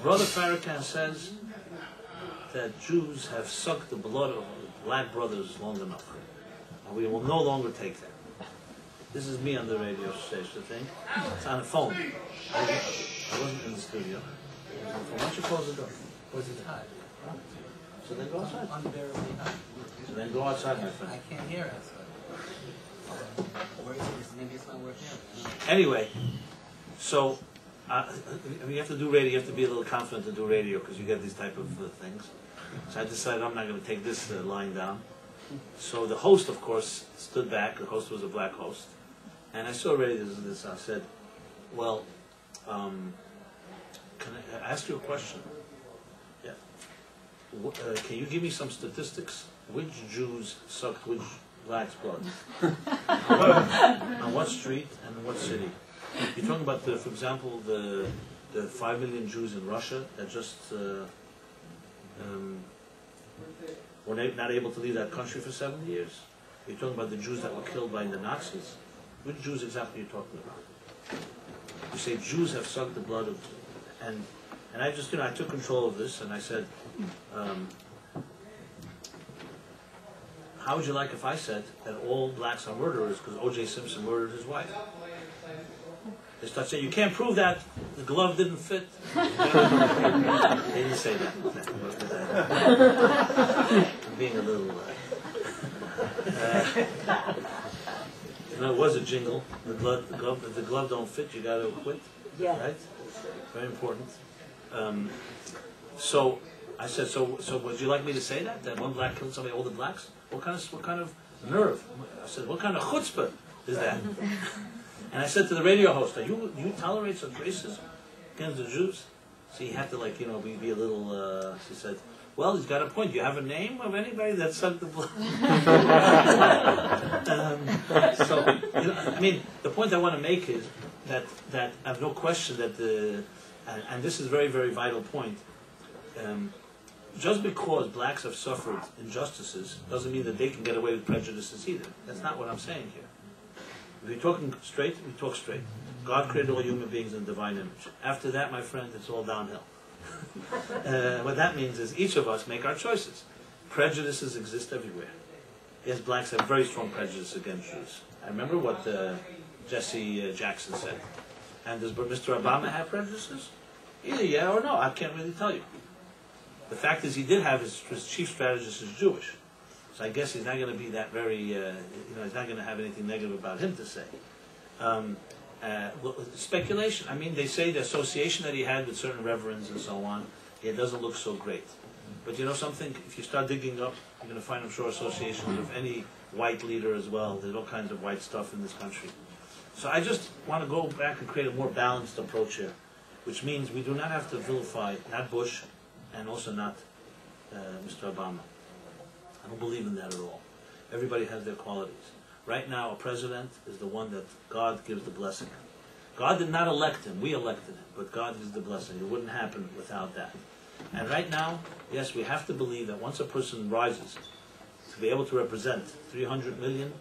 Brother Farrakhan says that Jews have sucked the blood of black brothers long enough. And we will no longer take that. This is me on the radio station thing. It's on the phone. I wasn't in the studio. Why don't you close the door? Was it hot? So then go outside. Unbearably hot. So then go outside, my friend. I can't hear outside. Where is it? Maybe it's not working out. Anyway, so you have to do radio. You have to be a little confident to do radio because you get these type of things. So I decided I'm not going to take this line down. So the host, of course, stood back. The host was a black host, and I saw already this. I said, "Well, can I ask you a question?" Yeah. Can you give me some statistics? Which Jews sucked which blacks' blood? On what street and in what city? You're talking about, for example, the 5 million Jews in Russia that just were not able to leave that country for 70 years. You're talking about the Jews that were killed by the Nazis. Which Jews exactly are you talking about? You say Jews have sucked the blood of, and I just, I took control of this and I said, how would you like if I said that all blacks are murderers because O.J. Simpson murdered his wife? They start saying, you can't prove that, the glove didn't fit. They didn't say that. I'm being a little... it was a jingle. If the glove don't fit, you got to quit. Yeah. Right? Very important. So I said, so would you like me to say that one black killed somebody, all the blacks? What kind of nerve? I said, what kind of chutzpah is that? And I said to the radio host, you tolerate such racism against the Jews? So he had to be a little. She said, well, he's got a point. Do you have a name of anybody that sucked the blood? The point I want to make is that I have no question that and this is a very, very vital point. Just because blacks have suffered injustices doesn't mean that they can get away with prejudices either. That's not what I'm saying here. If we're talking straight, we talk straight. God created all human beings in divine image. After that, my friend, it's all downhill. What that means is each of us make our choices. Prejudices exist everywhere. Yes, blacks have very strong prejudice against Jews. I remember what Jesse Jackson said. And does Mr. Obama have prejudices? Either yeah or no. I can't really tell you. The fact is he did have his chief strategist is Jewish. So I guess he's not going to be that very, he's not going to have anything negative about him to say. Speculation. I mean, they say the association that he had with certain reverends and so on, it doesn't look so great. But you know something? If you start digging up, you're going to find, I'm sure, associations of any white leader as well. There's all kinds of white stuff in this country. So I just want to go back and create a more balanced approach here, which means we do not have to vilify not Bush and also not Mr. Obama. I don't believe in that at all. Everybody has their qualities. Right now, a president is the one that God gives the blessing. God did not elect him. We elected him. But God gives the blessing. It wouldn't happen without that. And right now, yes, we have to believe that once a person rises to be able to represent 300 million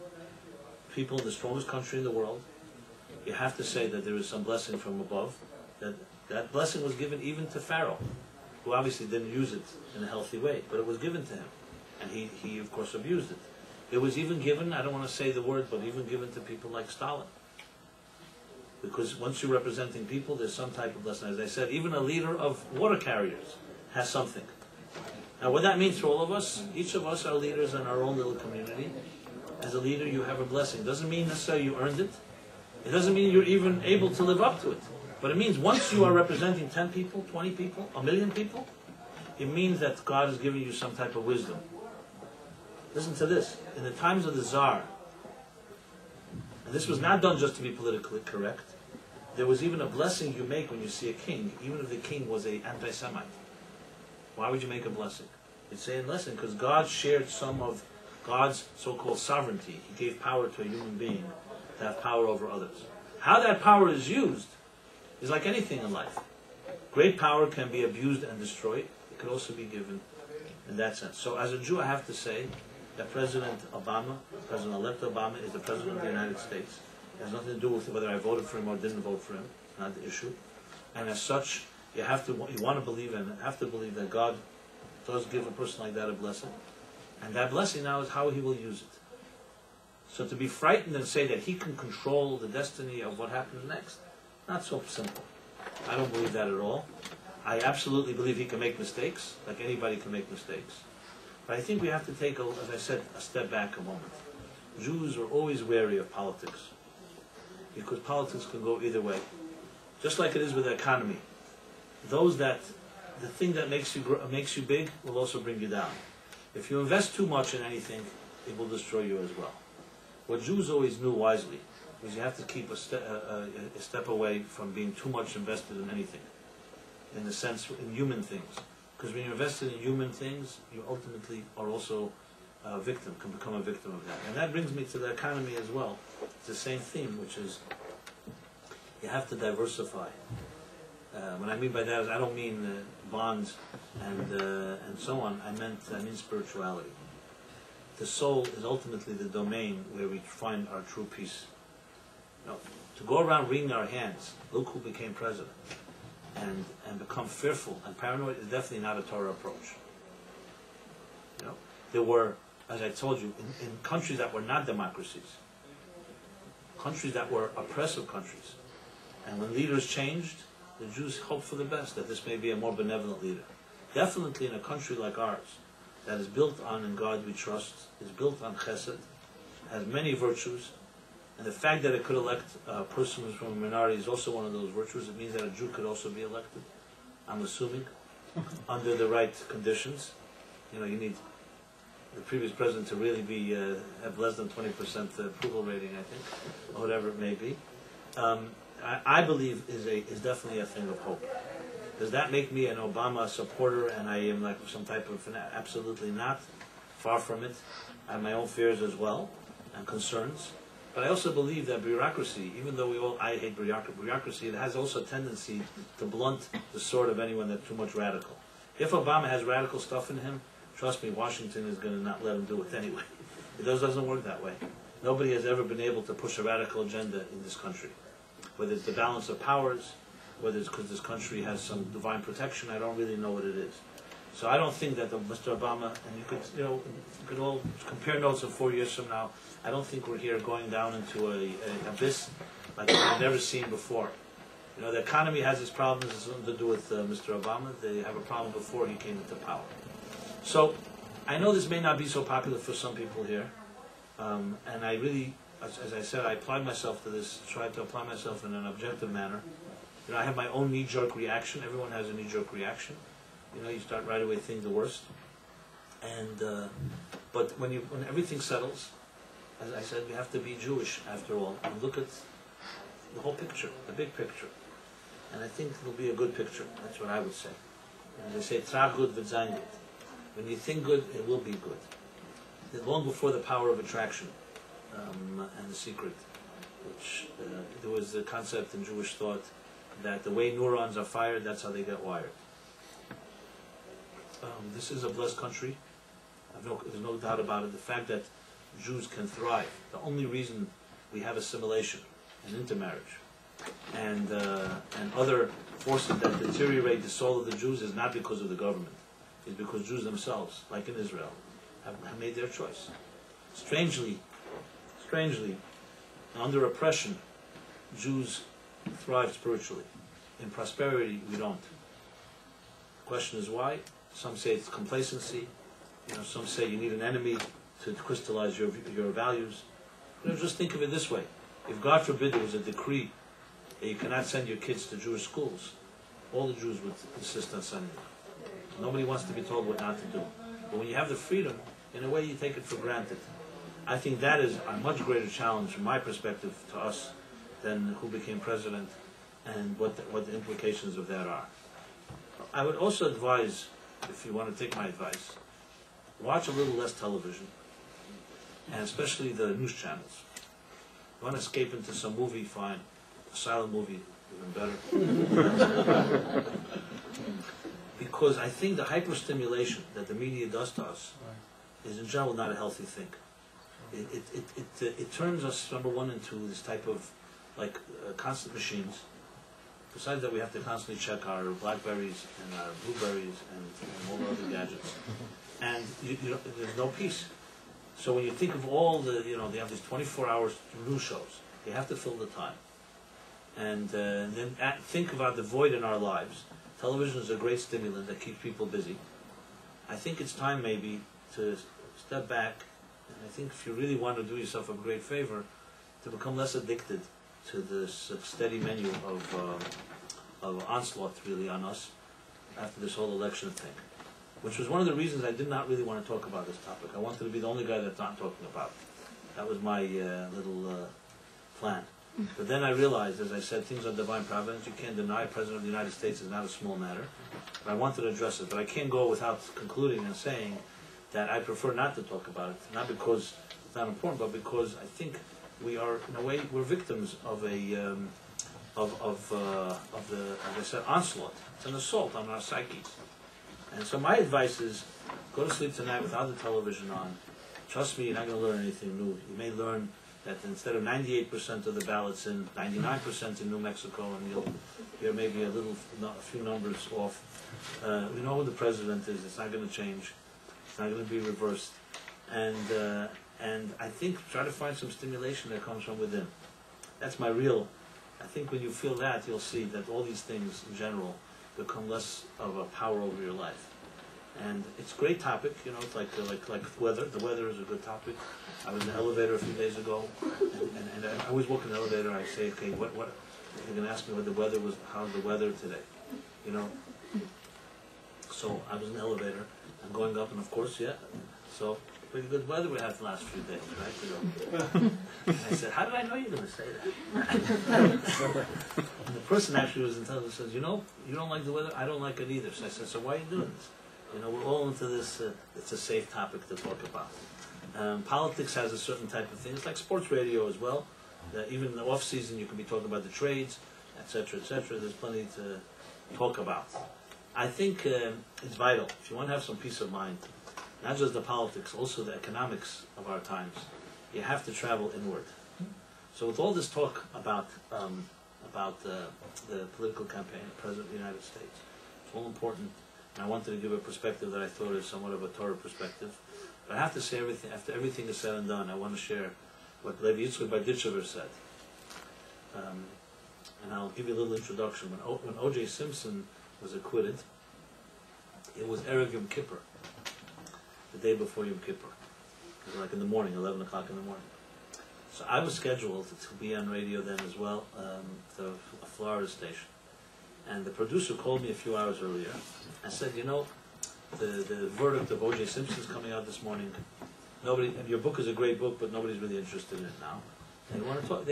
people in the strongest country in the world, you have to say that there is some blessing from above. That blessing was given even to Pharaoh, who obviously didn't use it in a healthy way, but it was given to him. And he of course, abused it. It was even given, I don't want to say the word, but even given to people like Stalin. Because once you're representing people, there's some type of blessing. As I said, even a leader of water carriers has something. Now what that means for all of us, each of us are leaders in our own little community. As a leader, you have a blessing. It doesn't mean necessarily you earned it. It doesn't mean you're even able to live up to it. But it means once you are representing 10 people, 20 people, 1 million people, it means that God has given you some type of wisdom. Listen to this. In the times of the Tsar, and this was not done just to be politically correct, there was even a blessing you make when you see a king, even if the king was an anti-Semite. Why would you make a blessing? It's saying, listen, because God shared some of God's so-called sovereignty. He gave power to a human being to have power over others. How that power is used is like anything in life. Great power can be abused and destroyed. It could also be given in that sense. So as a Jew, I have to say that President Obama, President-elect Obama, is the President of the United States. It has nothing to do with whether I voted for him or didn't vote for him. It's not the issue. And as such, you want to believe and have to believe that God does give a person like that a blessing. And that blessing now is how he will use it. So to be frightened and say that he can control the destiny of what happens next, not so simple. I don't believe that at all. I absolutely believe he can make mistakes, like anybody can make mistakes. But I think we have to take, as I said, a step back a moment. Jews are always wary of politics, because politics can go either way. Just like it is with the economy. The thing that makes you big will also bring you down. If you invest too much in anything, it will destroy you as well. What Jews always knew wisely was you have to keep a step away from being too much invested in anything, in the sense, in human things. Because when you're invested in human things, you ultimately are also a victim, can become a victim of that. And that brings me to the economy as well. It's the same theme, which is you have to diversify. What I mean by that is I don't mean bonds and so on. I mean spirituality. The soul is ultimately the domain where we find our true peace. You know, to go around wringing our hands, look who became president, and become fearful and paranoid is definitely not a Torah approach. You know, there were, as I told you, in countries that were not democracies, countries that were oppressive countries, and when leaders changed, the Jews hoped for the best, that this may be a more benevolent leader. Definitely in a country like ours, that is built on in God we trust, is built on chesed, has many virtues, and the fact that it could elect a person who's from a minority is also one of those virtues. It means that a Jew could also be elected. I'm assuming, under the right conditions. You know, you need the previous president to really be have less than 20% approval rating, I think, or whatever it may be. I believe is definitely a thing of hope. Does that make me an Obama supporter and I am like some type of absolutely not? Far from it. I have my own fears as well and concerns. But I also believe that bureaucracy, even though I hate bureaucracy, it has also a tendency to blunt the sword of anyone that's too much radical. If Obama has radical stuff in him, trust me, Washington is going to not let him do it anyway. It doesn't work that way. Nobody has ever been able to push a radical agenda in this country. Whether it's the balance of powers, whether it's because this country has some divine protection, I don't really know what it is. So I don't think that Mr. Obama, and you could all compare notes of 4 years from now. I don't think we're here going down into an abyss like we've never seen before. You know, the economy has its problems. It's something to do with Mr. Obama. They have a problem before he came into power. So I know this may not be so popular for some people here, and I really, as I said, I applied myself to this, tried to apply myself in an objective manner. You know, I have my own knee-jerk reaction. Everyone has a knee-jerk reaction. You know, you start right away thinking the worst. And but when everything settles, as I said, we have to be Jewish after all and look at the whole picture, the big picture. And I think it'll be a good picture. That's what I would say. And they say, "Tra good v'zayin good." When you think good, it will be good. Long before the power of attraction and the secret, which there was the concept in Jewish thought that the way neurons are fired, that's how they get wired. This is a blessed country. There's no doubt about it. The fact that Jews can thrive, the only reason we have assimilation and intermarriage and other forces that deteriorate the soul of the Jews is not because of the government. It's because Jews themselves, like in Israel, have made their choice. Strangely, under oppression, Jews thrive spiritually. In prosperity, we don't. The question is why? Some say it's complacency. You know, some say you need an enemy to crystallize your values. You know, just think of it this way: if God forbid there was a decree that you cannot send your kids to Jewish schools, all the Jews would insist on sending them. Nobody wants to be told what not to do. But when you have the freedom, in a way, you take it for granted. I think that is a much greater challenge from my perspective to us than who became president and what the implications of that are. I would also advise, if you want to take my advice, watch a little less television, and especially the news channels. If you want to escape into some movie, fine. A silent movie, even better. Because I think the hyperstimulation that the media does to us is in general not a healthy thing. It turns us, number one, into this type of constant machines. Besides that, we have to constantly check our Blackberries and our Blueberries and all the other gadgets. And there's no peace. So when you think of all the, they have these 24-hour news shows. You have to fill the time. And then think about the void in our lives. Television is a great stimulant that keeps people busy. I think it's time maybe to step back, and I think if you really want to do yourself a great favor, to become less addicted to this steady menu of onslaught really on us after this whole election thing, which was one of the reasons I did not really want to talk about this topic. I wanted to be the only guy that's not talking about it. That was my little plan. But then I realized, as I said, things are divine providence. You can't deny President of the United States is not a small matter. But I wanted to address it. But I can't go without concluding and saying that I prefer not to talk about it. Not because it's not important, but because I think we are, in a way, we're victims of the, as I said, onslaught. It's an assault on our psyches. And so my advice is, go to sleep tonight without the television on. Trust me, you're not going to learn anything new. You may learn that instead of 98% of the ballots in, 99% in New Mexico, and you'll hear maybe a few numbers off. We know who the president is. It's not going to change. It's not going to be reversed. And I think try to find some stimulation that comes from within. That's my real. I think when you feel that, you'll see that all these things in general become less of a power over your life. And it's a great topic, it's like weather. The weather is a good topic. I was in the elevator a few days ago, and I always walk in the elevator, I say, okay, what, they're going to ask me what the weather was, how's the weather today? So I was in the elevator, I'm going up, and of course, yeah, so pretty good weather we had the last few days, right? And I said, how did I know you were going to say that? And the person actually was intelligent, says, you know, you don't like the weather, I don't like it either. So I said, so why are you doing this? You know, we're all into this, it's a safe topic to talk about. Politics has a certain type of thing. It's like sports radio as well. Even in the off season, you can be talking about the trades, etc., etc. There's plenty to talk about. I think it's vital if you want to have some peace of mind, not just the politics, also the economics of our times. You have to travel inward. So with all this talk about the political campaign, the President of the United States, it's all important. And I wanted to give a perspective that I thought is somewhat of a Torah perspective. But I have to say, after everything is said and done, I want to share what Levi Yitzchak said. And I'll give you a little introduction. When O.J. Simpson was acquitted, it was Erev Yom Kippur, the day before Yom Kippur. It was like in the morning, 11 o'clock in the morning. So I was scheduled to be on radio then as well, a Florida station. And the producer called me a few hours earlier and said, you know, the verdict of O.J. Simpson's coming out this morning. Your book is a great book, but nobody's really interested in it now. They want to talk.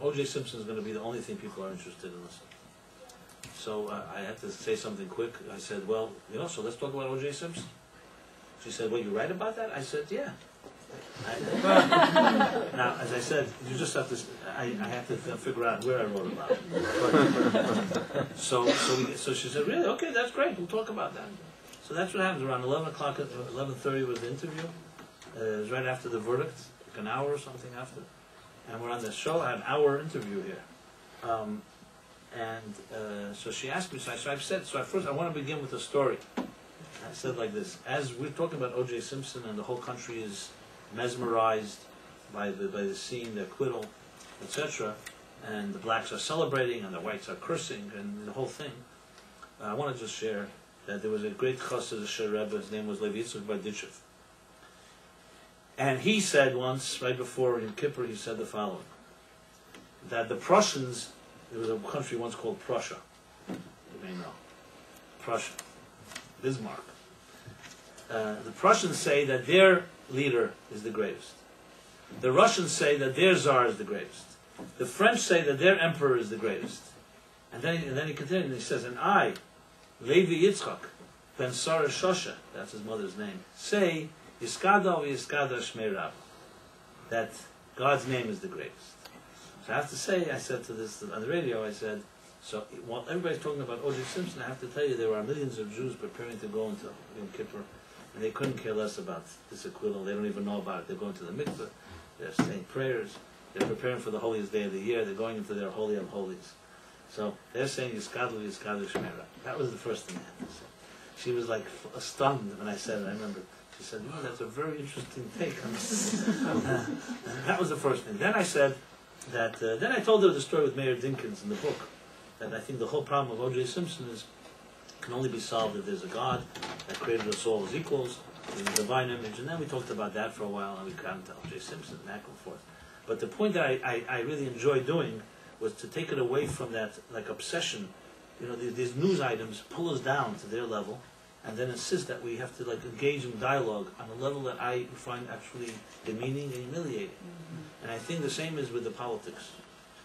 O.J. Simpson is going to be the only thing people are interested in listening. So I had to say something quick. I said, well, you know, so let's talk about O.J. Simpson. She said, well, you write about that? I said, yeah. Now, as I said, you just have to. I have to figure out where I wrote about it. But, so she said, really? Okay, that's great. We'll talk about that. So that's what happens. Around 11 o'clock, 11:30 was the interview. It was right after the verdict, like an hour or something after. And we're on the show. I had an hour interview here. So she asked me. So I've said. So at first, I want to begin with a story. I said like this: as we're talking about O.J. Simpson, and the whole country is mesmerized by the scene, the acquittal, etc., and the blacks are celebrating and the whites are cursing and the whole thing. I want to just share that there was a great chassid, a Rebbe, his name was Levi Yitzchak. And he said once, right before Yom Kippur, he said the following: that the Prussians, there was a country once called Prussia, you may know, Prussia, Bismarck. The Prussians say that their leader is the greatest. The Russians say that their Tsar is the greatest. The French say that their emperor is the greatest. And then he continued and he says, and I, Levi Yitzchak, ben Sarah Shosha, that's his mother's name, say, Yiskada v'Yiskada Shmei Rab, that God's name is the greatest. So I have to say, I said to this on the radio, I said, so while everybody's talking about O.J. Simpson, I have to tell you there are millions of Jews preparing to go into Yom Kippur, and they couldn't care less about this acquittal. They don't even know about it. They're going to the mikveh, they're saying prayers, they're preparing for the holiest day of the year, they're going into their holy of holies. So they're saying Yiskadlu Yiskadlu Shmera. That was the first thing I had to say. She was like stunned when I said it. I remember she said, that's a very interesting take on this. That was the first thing. Then I said that, then I told her the story with Mayor Dinkins in the book, that I think the whole problem of O.J. Simpson can only be solved if there's a God that created us all as equals, in the divine image. And then we talked about that for a while, and we got into O.J. Simpson, back and forth. But the point that I really enjoyed doing was to take it away from that like obsession. You know, these news items pull us down to their level, and then insist that we have to like engage in dialogue on a level that I find actually demeaning and humiliating. And I think the same is with the politics.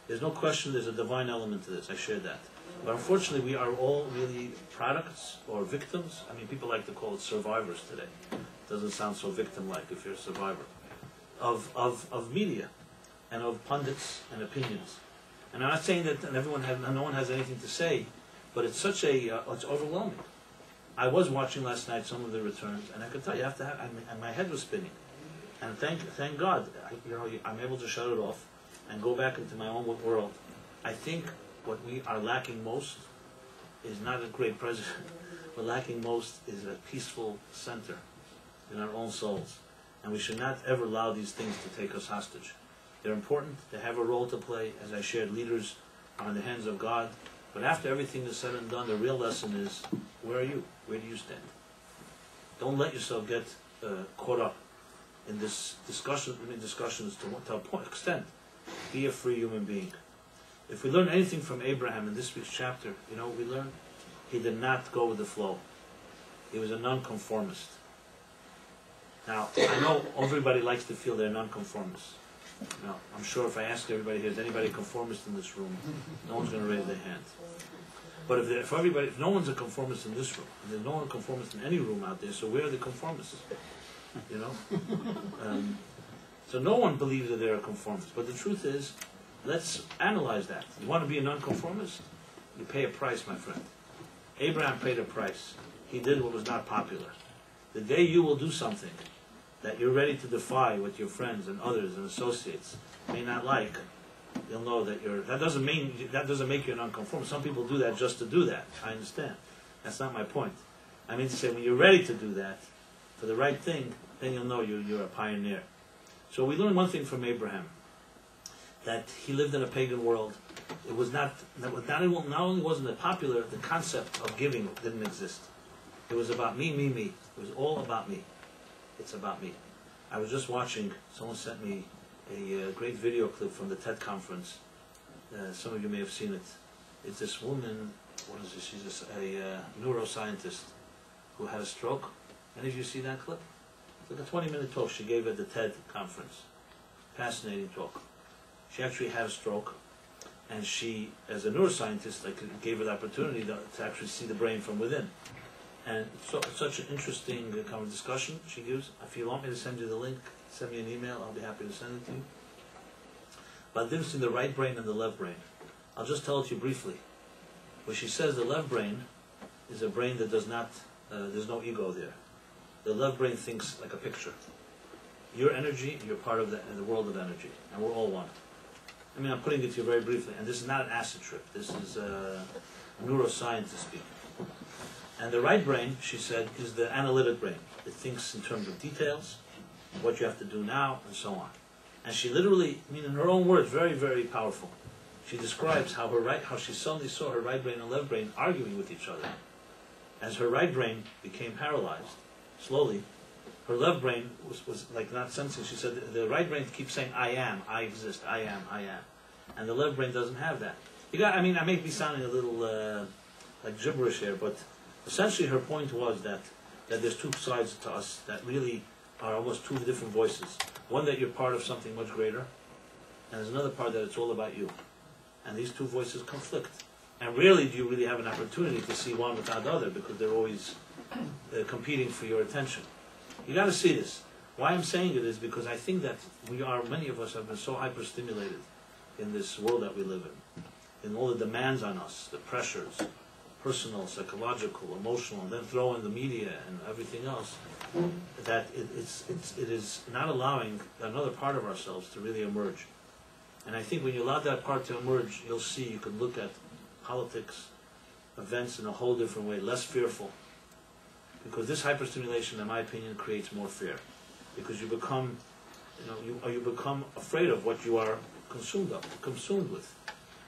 There's no question there's a divine element to this. I share that. But unfortunately, we are all really products or victims. I mean, people like to call it survivors today. It doesn't sound so victim-like if you're a survivor. Of media and of pundits and opinions. And I'm not saying that no one has anything to say, but it's such it's overwhelming. I was watching last night some of the returns, and I could tell you, and my head was spinning. And thank God, I'm able to shut it off and go back into my own world. I think what we are lacking most is not a great president. What we're lacking most is a peaceful center in our own souls. And we should not ever allow these things to take us hostage. They're important. They have a role to play. As I shared, leaders are in the hands of God. But after everything is said and done, the real lesson is, where are you? Where do you stand? Don't let yourself get caught up in this discussions to a point extent. Be a free human being. If we learn anything from Abraham in this week's chapter, we learn he did not go with the flow. He was a nonconformist. Now, I know everybody likes to feel they're nonconformists. Now, I'm sure if I ask everybody here, is anybody conformist in this room? No one's going to raise their hand. But if no one's a conformist in this room, and there's no one conformist in any room out there, so where are the conformists? You know? So no one believes that they're a conformist. But the truth is, let's analyze that. You want to be a nonconformist? You pay a price, my friend. Abraham paid a price. He did what was not popular. The day you will do something that you're ready to defy what your friends and others and associates may not like, you'll know that that doesn't make you a nonconformist. Some people do that just to do that. I understand. That's not my point. I mean to say, when you're ready to do that for the right thing, then you'll know you're a pioneer. So we learn one thing from Abraham, that he lived in a pagan world. It was not only wasn't it popular, the concept of giving didn't exist. It was about me, me, me. It was all about me. It's about me. I was just watching, someone sent me a great video clip from the TED conference. Some of you may have seen it. It's this woman, what is this? She's a neuroscientist who had a stroke. Any of you see that clip? It's like a 20-minute talk she gave at the TED conference. Fascinating talk. She actually had a stroke, and she, as a neuroscientist, gave her the opportunity to actually see the brain from within. And so, such an interesting kind of discussion she gives. If you want me to send you the link, send me an email, I'll be happy to send it to you. But the difference in the right brain and the left brain, I'll just tell it to you briefly. Where she says the left brain is a brain that does not, there's no ego there. The left brain thinks like a picture. Your energy, you're part of the world of energy, and we're all one. I mean, I'm putting it to you very briefly, and this is not an acid trip. This is a neuroscientist speaking. And the right brain, she said, is the analytic brain. It thinks in terms of details, what you have to do now, and so on. And she literally, I mean, in her own words, very, very powerful. She describes how she suddenly saw her right brain and left brain arguing with each other. As her right brain became paralyzed, slowly, her left brain was like not sensing. She said the right brain keeps saying, I am, I exist, I am, I am. And the left brain doesn't have that. I mean, I may be sounding a little like gibberish here, but essentially her point was that there's two sides to us that really are almost two different voices. One that you're part of something much greater, and there's another part that it's all about you. And these two voices conflict. And rarely do you really have an opportunity to see one without the other, because they're always competing for your attention. You got to see this. Why I'm saying it is because I think that many of us have been so hyperstimulated in this world that we live in all the demands on us, the pressures, personal, psychological, emotional, and then throw in the media and everything else, that it is not allowing another part of ourselves to really emerge. And I think when you allow that part to emerge, you'll see, you can look at politics, events in a whole different way, less fearful. Because this hyperstimulation, in my opinion, creates more fear. Because you become, you become afraid of what you are consumed with.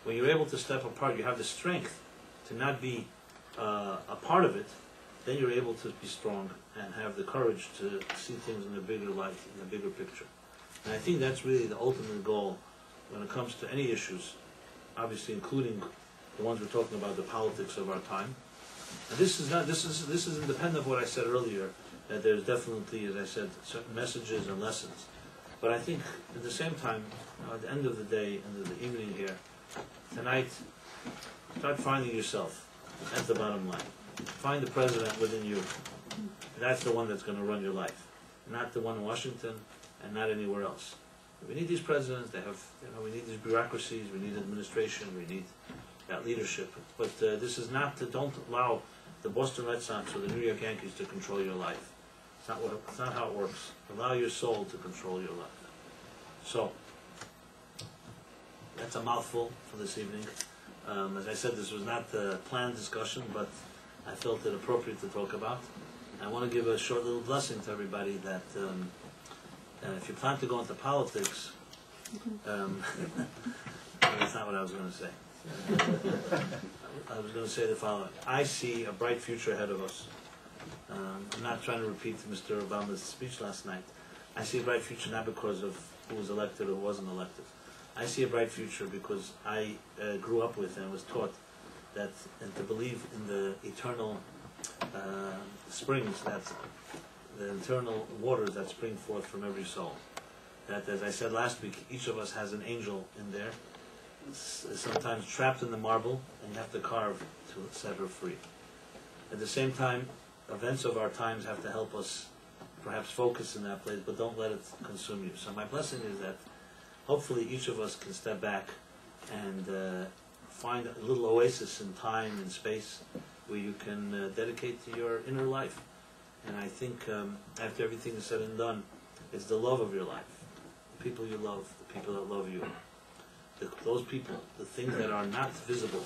When you're able to step apart, you have the strength to not be a part of it, then you're able to be strong and have the courage to see things in a bigger light, in a bigger picture. And I think that's really the ultimate goal when it comes to any issues, obviously including the ones we're talking about, the politics of our time. And this is independent of what I said earlier, that there's definitely, as I said, certain messages and lessons. But I think at the same time, at the end of the day, end of the evening here, tonight, start finding yourself. That's the bottom line. Find the president within you. That's the one that's going to run your life, not the one in Washington and not anywhere else. We need these presidents. We need these bureaucracies. We need administration. We need that leadership. But this is not. Don't allow the Boston Red Sox or the New York Yankees to control your life. It's not how it works. Allow your soul to control your life. So that's a mouthful for this evening. As I said, this was not a planned discussion, but I felt it appropriate to talk about. I want to give a short little blessing to everybody that if you plan to go into politics, that's not what I was going to say. I was going to say the following. I see a bright future ahead of us. I'm not trying to repeat Mr. Obama's speech last night. I see a bright future not because of who was elected or who wasn't elected. I see a bright future because I grew up with and was taught that, and to believe in the eternal springs, that's the eternal waters that spring forth from every soul. That, as I said last week, each of us has an angel in there, sometimes trapped in the marble, and you have to carve to set her free. At the same time, events of our times have to help us perhaps focus in that place, but don't let it consume you. So my blessing is that hopefully each of us can step back and find a little oasis in time and space where you can dedicate to your inner life. And I think after everything is said and done, it's the love of your life, the people you love, the people that love you, those people, the things that are not visible,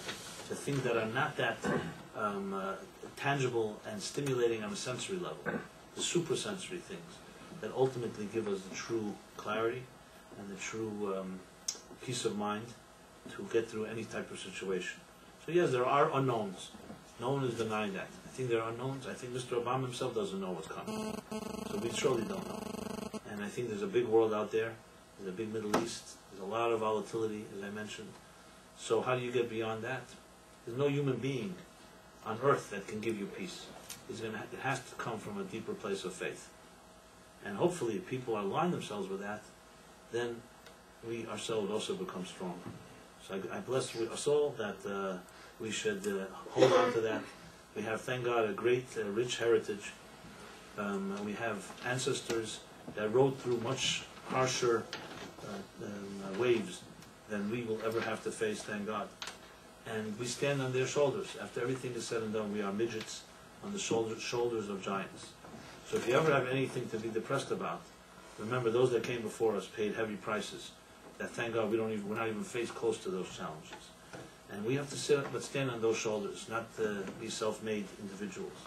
the things that are not that tangible and stimulating on a sensory level, the supersensory things that ultimately give us the true clarity and the true peace of mind to get through any type of situation. So yes, there are unknowns. No one is denying that. I think there are unknowns. I think Mr. Obama himself doesn't know what's coming. So we surely don't know. And I think there's a big world out there. There's a big Middle East. There's a lot of volatility, as I mentioned. So how do you get beyond that? There's no human being on earth that can give you peace. It has to come from a deeper place of faith. And hopefully if people align themselves with that, then we ourselves also become strong. So I bless us all that we should hold on to that. We have, thank God, a great, rich heritage. We have ancestors that rode through much harsher waves than we will ever have to face, thank God. And we stand on their shoulders. After everything is said and done, we are midgets on the shoulders of giants. So if you ever have anything to be depressed about, remember those that came before us paid heavy prices. That, thank God, we're not even faced close to those challenges. And we have to stand on those shoulders, not be self-made individuals.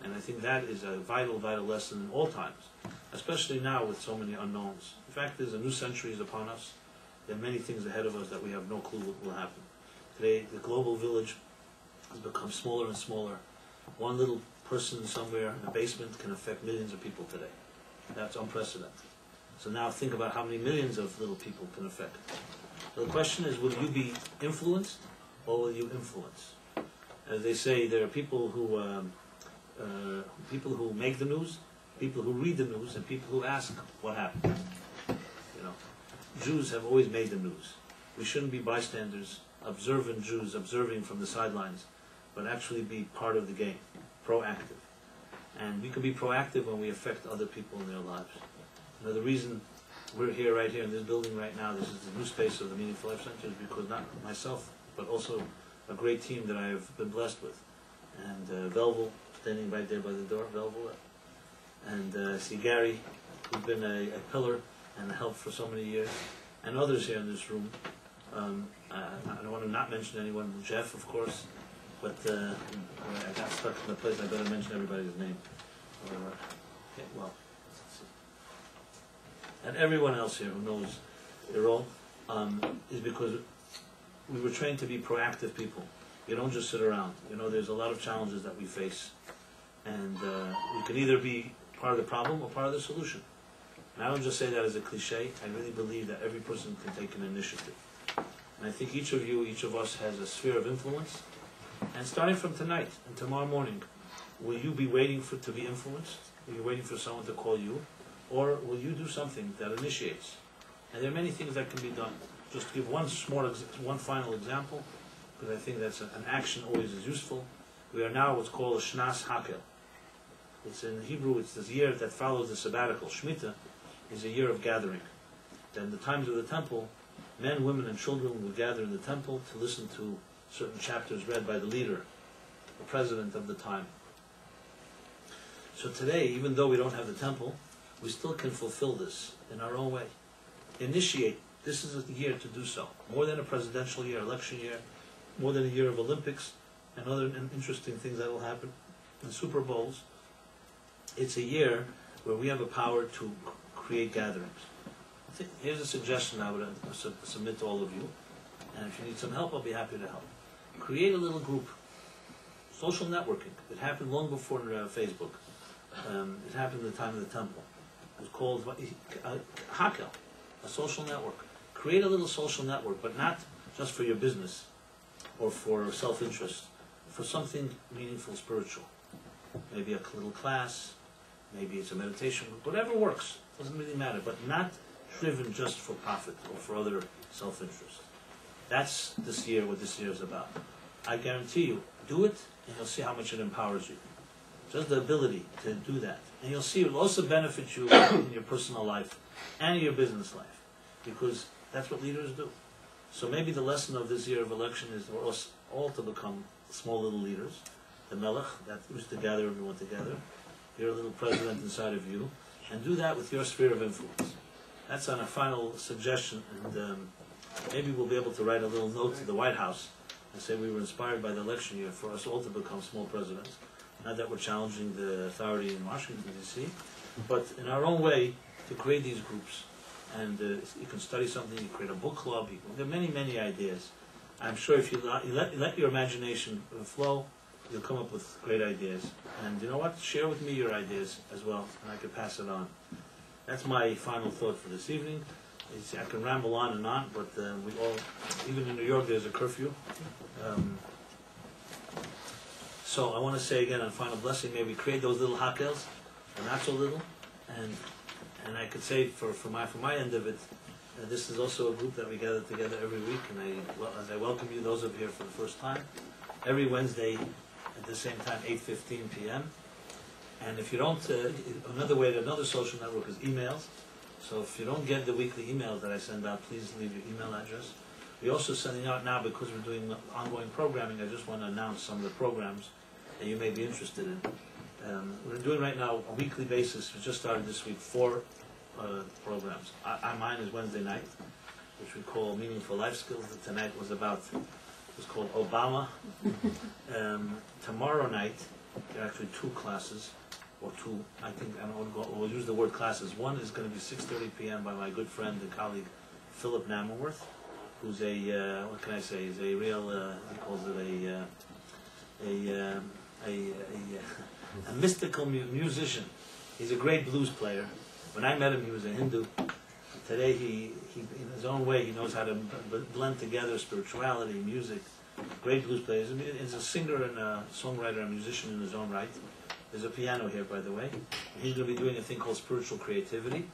And I think that is a vital, vital lesson in all times, especially now with so many unknowns. The fact is, a new century is upon us. There are many things ahead of us that we have no clue what will happen. Today, the global village has become smaller and smaller. One little person somewhere in a basement can affect millions of people today. That's unprecedented. So now think about how many millions of little people can affect. So the question is, will you be influenced or will you influence? As they say, there are people who make the news, people who read the news, and people who ask what happened. You know, Jews have always made the news. We shouldn't be bystanders, observant Jews, observing from the sidelines, but actually be part of the game, proactive. And we can be proactive when we affect other people in their lives. You know, the reason we're here, right here in this building right now, this is the new space of the Meaningful Life Center, is because not myself, but also a great team that I have been blessed with. And Velvel, standing right there by the door, Velvel. And I see Gary, who's been a pillar and a help for so many years. And others here in this room. I don't want to not mention anyone. Jeff, of course. But I got stuck in the place, I better mention everybody's name. Okay, well. And everyone else here who knows their role is because we were trained to be proactive people. You don't just sit around. You know, there's a lot of challenges that we face. And we can either be part of the problem or part of the solution. And I don't just say that as a cliche. I really believe that every person can take an initiative. And I think each of you, each of us has a sphere of influence. And starting from tonight and tomorrow morning, will you be waiting to be influenced? Will you waiting for someone to call you? Or will you do something that initiates? And there are many things that can be done. Just to give one final example, because I think that's an action always is useful. We are now what's called a Shnas Hakel. It's in Hebrew, it's this year that follows the sabbatical. Shemitah is a year of gathering. In the times of the temple, men, women, and children would gather in the temple to listen to certain chapters read by the leader, the president of the time. So today, even though we don't have the temple, we still can fulfill this in our own way. Initiate. This is the year to do so. More than a presidential year, election year, more than a year of Olympics and other interesting things that will happen, and Super Bowls. It's a year where we have a power to create gatherings. Here's a suggestion I would submit to all of you, and if you need some help, I'll be happy to help. Create a little group. Social networking. It happened long before Facebook. It happened in the time of the temple. It was called Hakel, a social network. Create a little social network, but not just for your business, or for self-interest, for something meaningful, spiritual. Maybe a little class, maybe it's a meditation group, whatever works, doesn't really matter, but not driven just for profit or for other self-interest. That's this year, what this year is about. I guarantee you, do it, and you'll see how much it empowers you. Just the ability to do that. And you'll see it will also benefit you in your personal life and your business life, because that's what leaders do. So maybe the lesson of this year of election is for us all to become small little leaders. The Melech, that used to gather everyone together. You're a little president inside of you, and do that with your sphere of influence. That's on a final suggestion, and maybe we'll be able to write a little note to the White House and say we were inspired by the election year for us all to become small presidents. Not that we're challenging the authority in Washington, D.C., but in our own way to create these groups. And you can study something, you create a book club, there are many, many ideas. I'm sure if you let your imagination flow, you'll come up with great ideas. And you know what? Share with me your ideas as well, and I could pass it on. That's my final thought for this evening. I can ramble on, but we all, even in New York, there's a curfew. So I want to say again on final blessing, maybe create those little hakels, or not so little, and I could say for my end of it, this is also a group that we gather together every week, and as I welcome you, those of you here for the first time, every Wednesday at the same time, 8:15 p.m. And if you don't, another social network is emails. So if you don't get the weekly emails that I send out, please leave your email address. We're also sending out now, because we're doing ongoing programming, I just want to announce some of the programs that you may be interested in. We're doing right now a weekly basis. We just started this week 4 programs. Mine is Wednesday night, which we call Meaningful Life Skills. Tonight was called Obama. Tomorrow night, there are actually 2 classes, or 2, I think, we'll use the word classes. One is going to be 6:30 p.m. by my good friend and colleague, Philip Namenworth, who's what can I say, is a real, he calls it a mystical musician. He's a great blues player. When I met him, he was a Hindu. Today, he in his own way, he knows how to blend together spirituality, music. Great blues player. He's a singer and a songwriter and musician in his own right. There's a piano here, by the way. He's going to be doing a thing called spiritual creativity.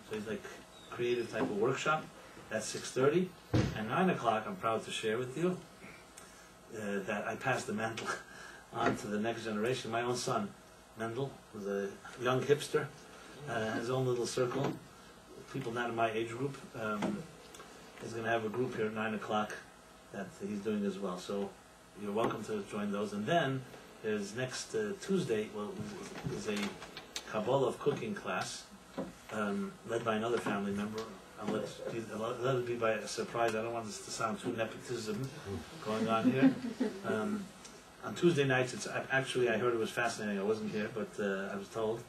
So he's like creative type of workshop. That's 6:30. At 9 o'clock, I'm proud to share with you that I passed the mantle on to the next generation. My own son, Mendel, who's a young hipster, his own little circle. People not in my age group. He's going to have a group here at 9 o'clock that he's doing as well. So you're welcome to join those. And then there's next Tuesday, is a Kabbalah of cooking class led by another family member. I'll let it be by a surprise. I don't want this to sound too nepotism going on here. On Tuesday nights, actually I heard it was fascinating. I wasn't here, but I was told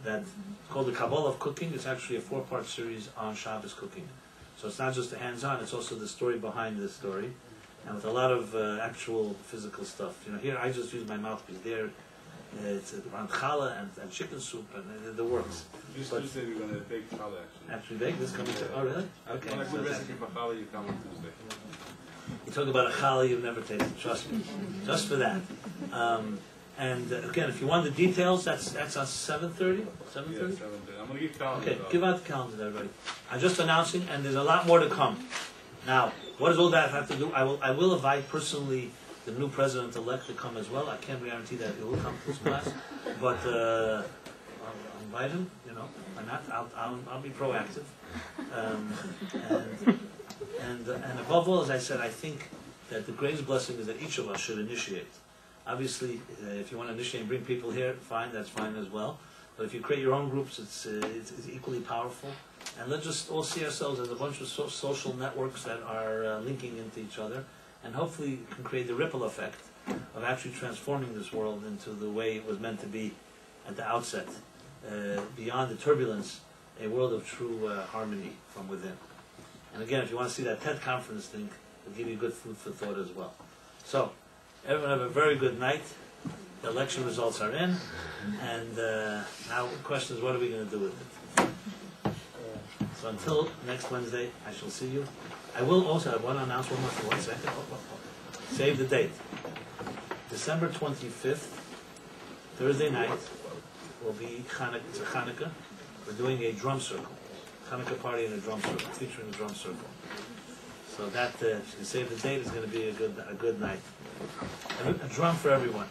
that it's called the Kabbalah of Cooking. It's actually a 4-part series on Shabbos cooking. So it's not just the hands-on, it's also the story behind the story, and with a lot of actual physical stuff. Here I just use my mouthpiece. There, it's around challah and chicken soup and the works. This Tuesday we're going to bake challah actually. Bake this coming to? Oh really? Okay. When I put recipe for challah, you come on Tuesday. You talk about a challah you've never tasted. Trust me, just for that. And again, if you want the details, that's on 7:30. 7:30. Yeah, 7:30. I'm going to give calendar. Okay, give out the calendar to everybody. I'm just announcing, and there's a lot more to come. Now, what does all that have to do? I will invite personally the new president-elect to come as well. I can't guarantee that he will come to this class, but I'll invite him. Why not? I'll be proactive. And above all, as I said, I think that the greatest blessing is that each of us should initiate. Obviously, if you want to initiate and bring people here, fine, that's fine as well. But if you create your own groups, it's equally powerful. And let's just all see ourselves as a bunch of social networks that are linking into each other, and hopefully can create the ripple effect of actually transforming this world into the way it was meant to be at the outset, beyond the turbulence, a world of true harmony from within. And again, if you want to see that TED conference thing, it'll give you good food for thought as well. So, everyone have a very good night. The election results are in, and now the question is, what are we going to do with it? So until next Wednesday, I shall see you. I will also have one announcement. 1 second. Save the date. December 25th, Thursday night, will be it's a Hanukkah. We're doing a drum circle. Hanukkah party in a drum circle, featuring a drum circle. So that, if you can save the date, is going to be a good night. A drum for everyone.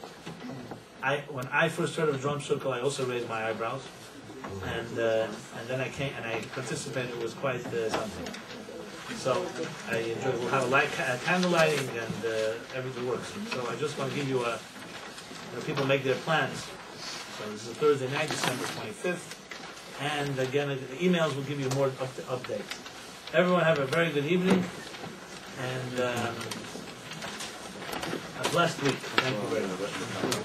When I first heard of a drum circle, I also raised my eyebrows, and then I came and I participated. It was quite something. So I enjoyed. We'll have a candle lighting and everything works. So I just want to give you people make their plans. So this is Thursday night, December 25th, and again, the emails will give you more updates. Everyone have a very good evening and a blessed week. Thank you very much.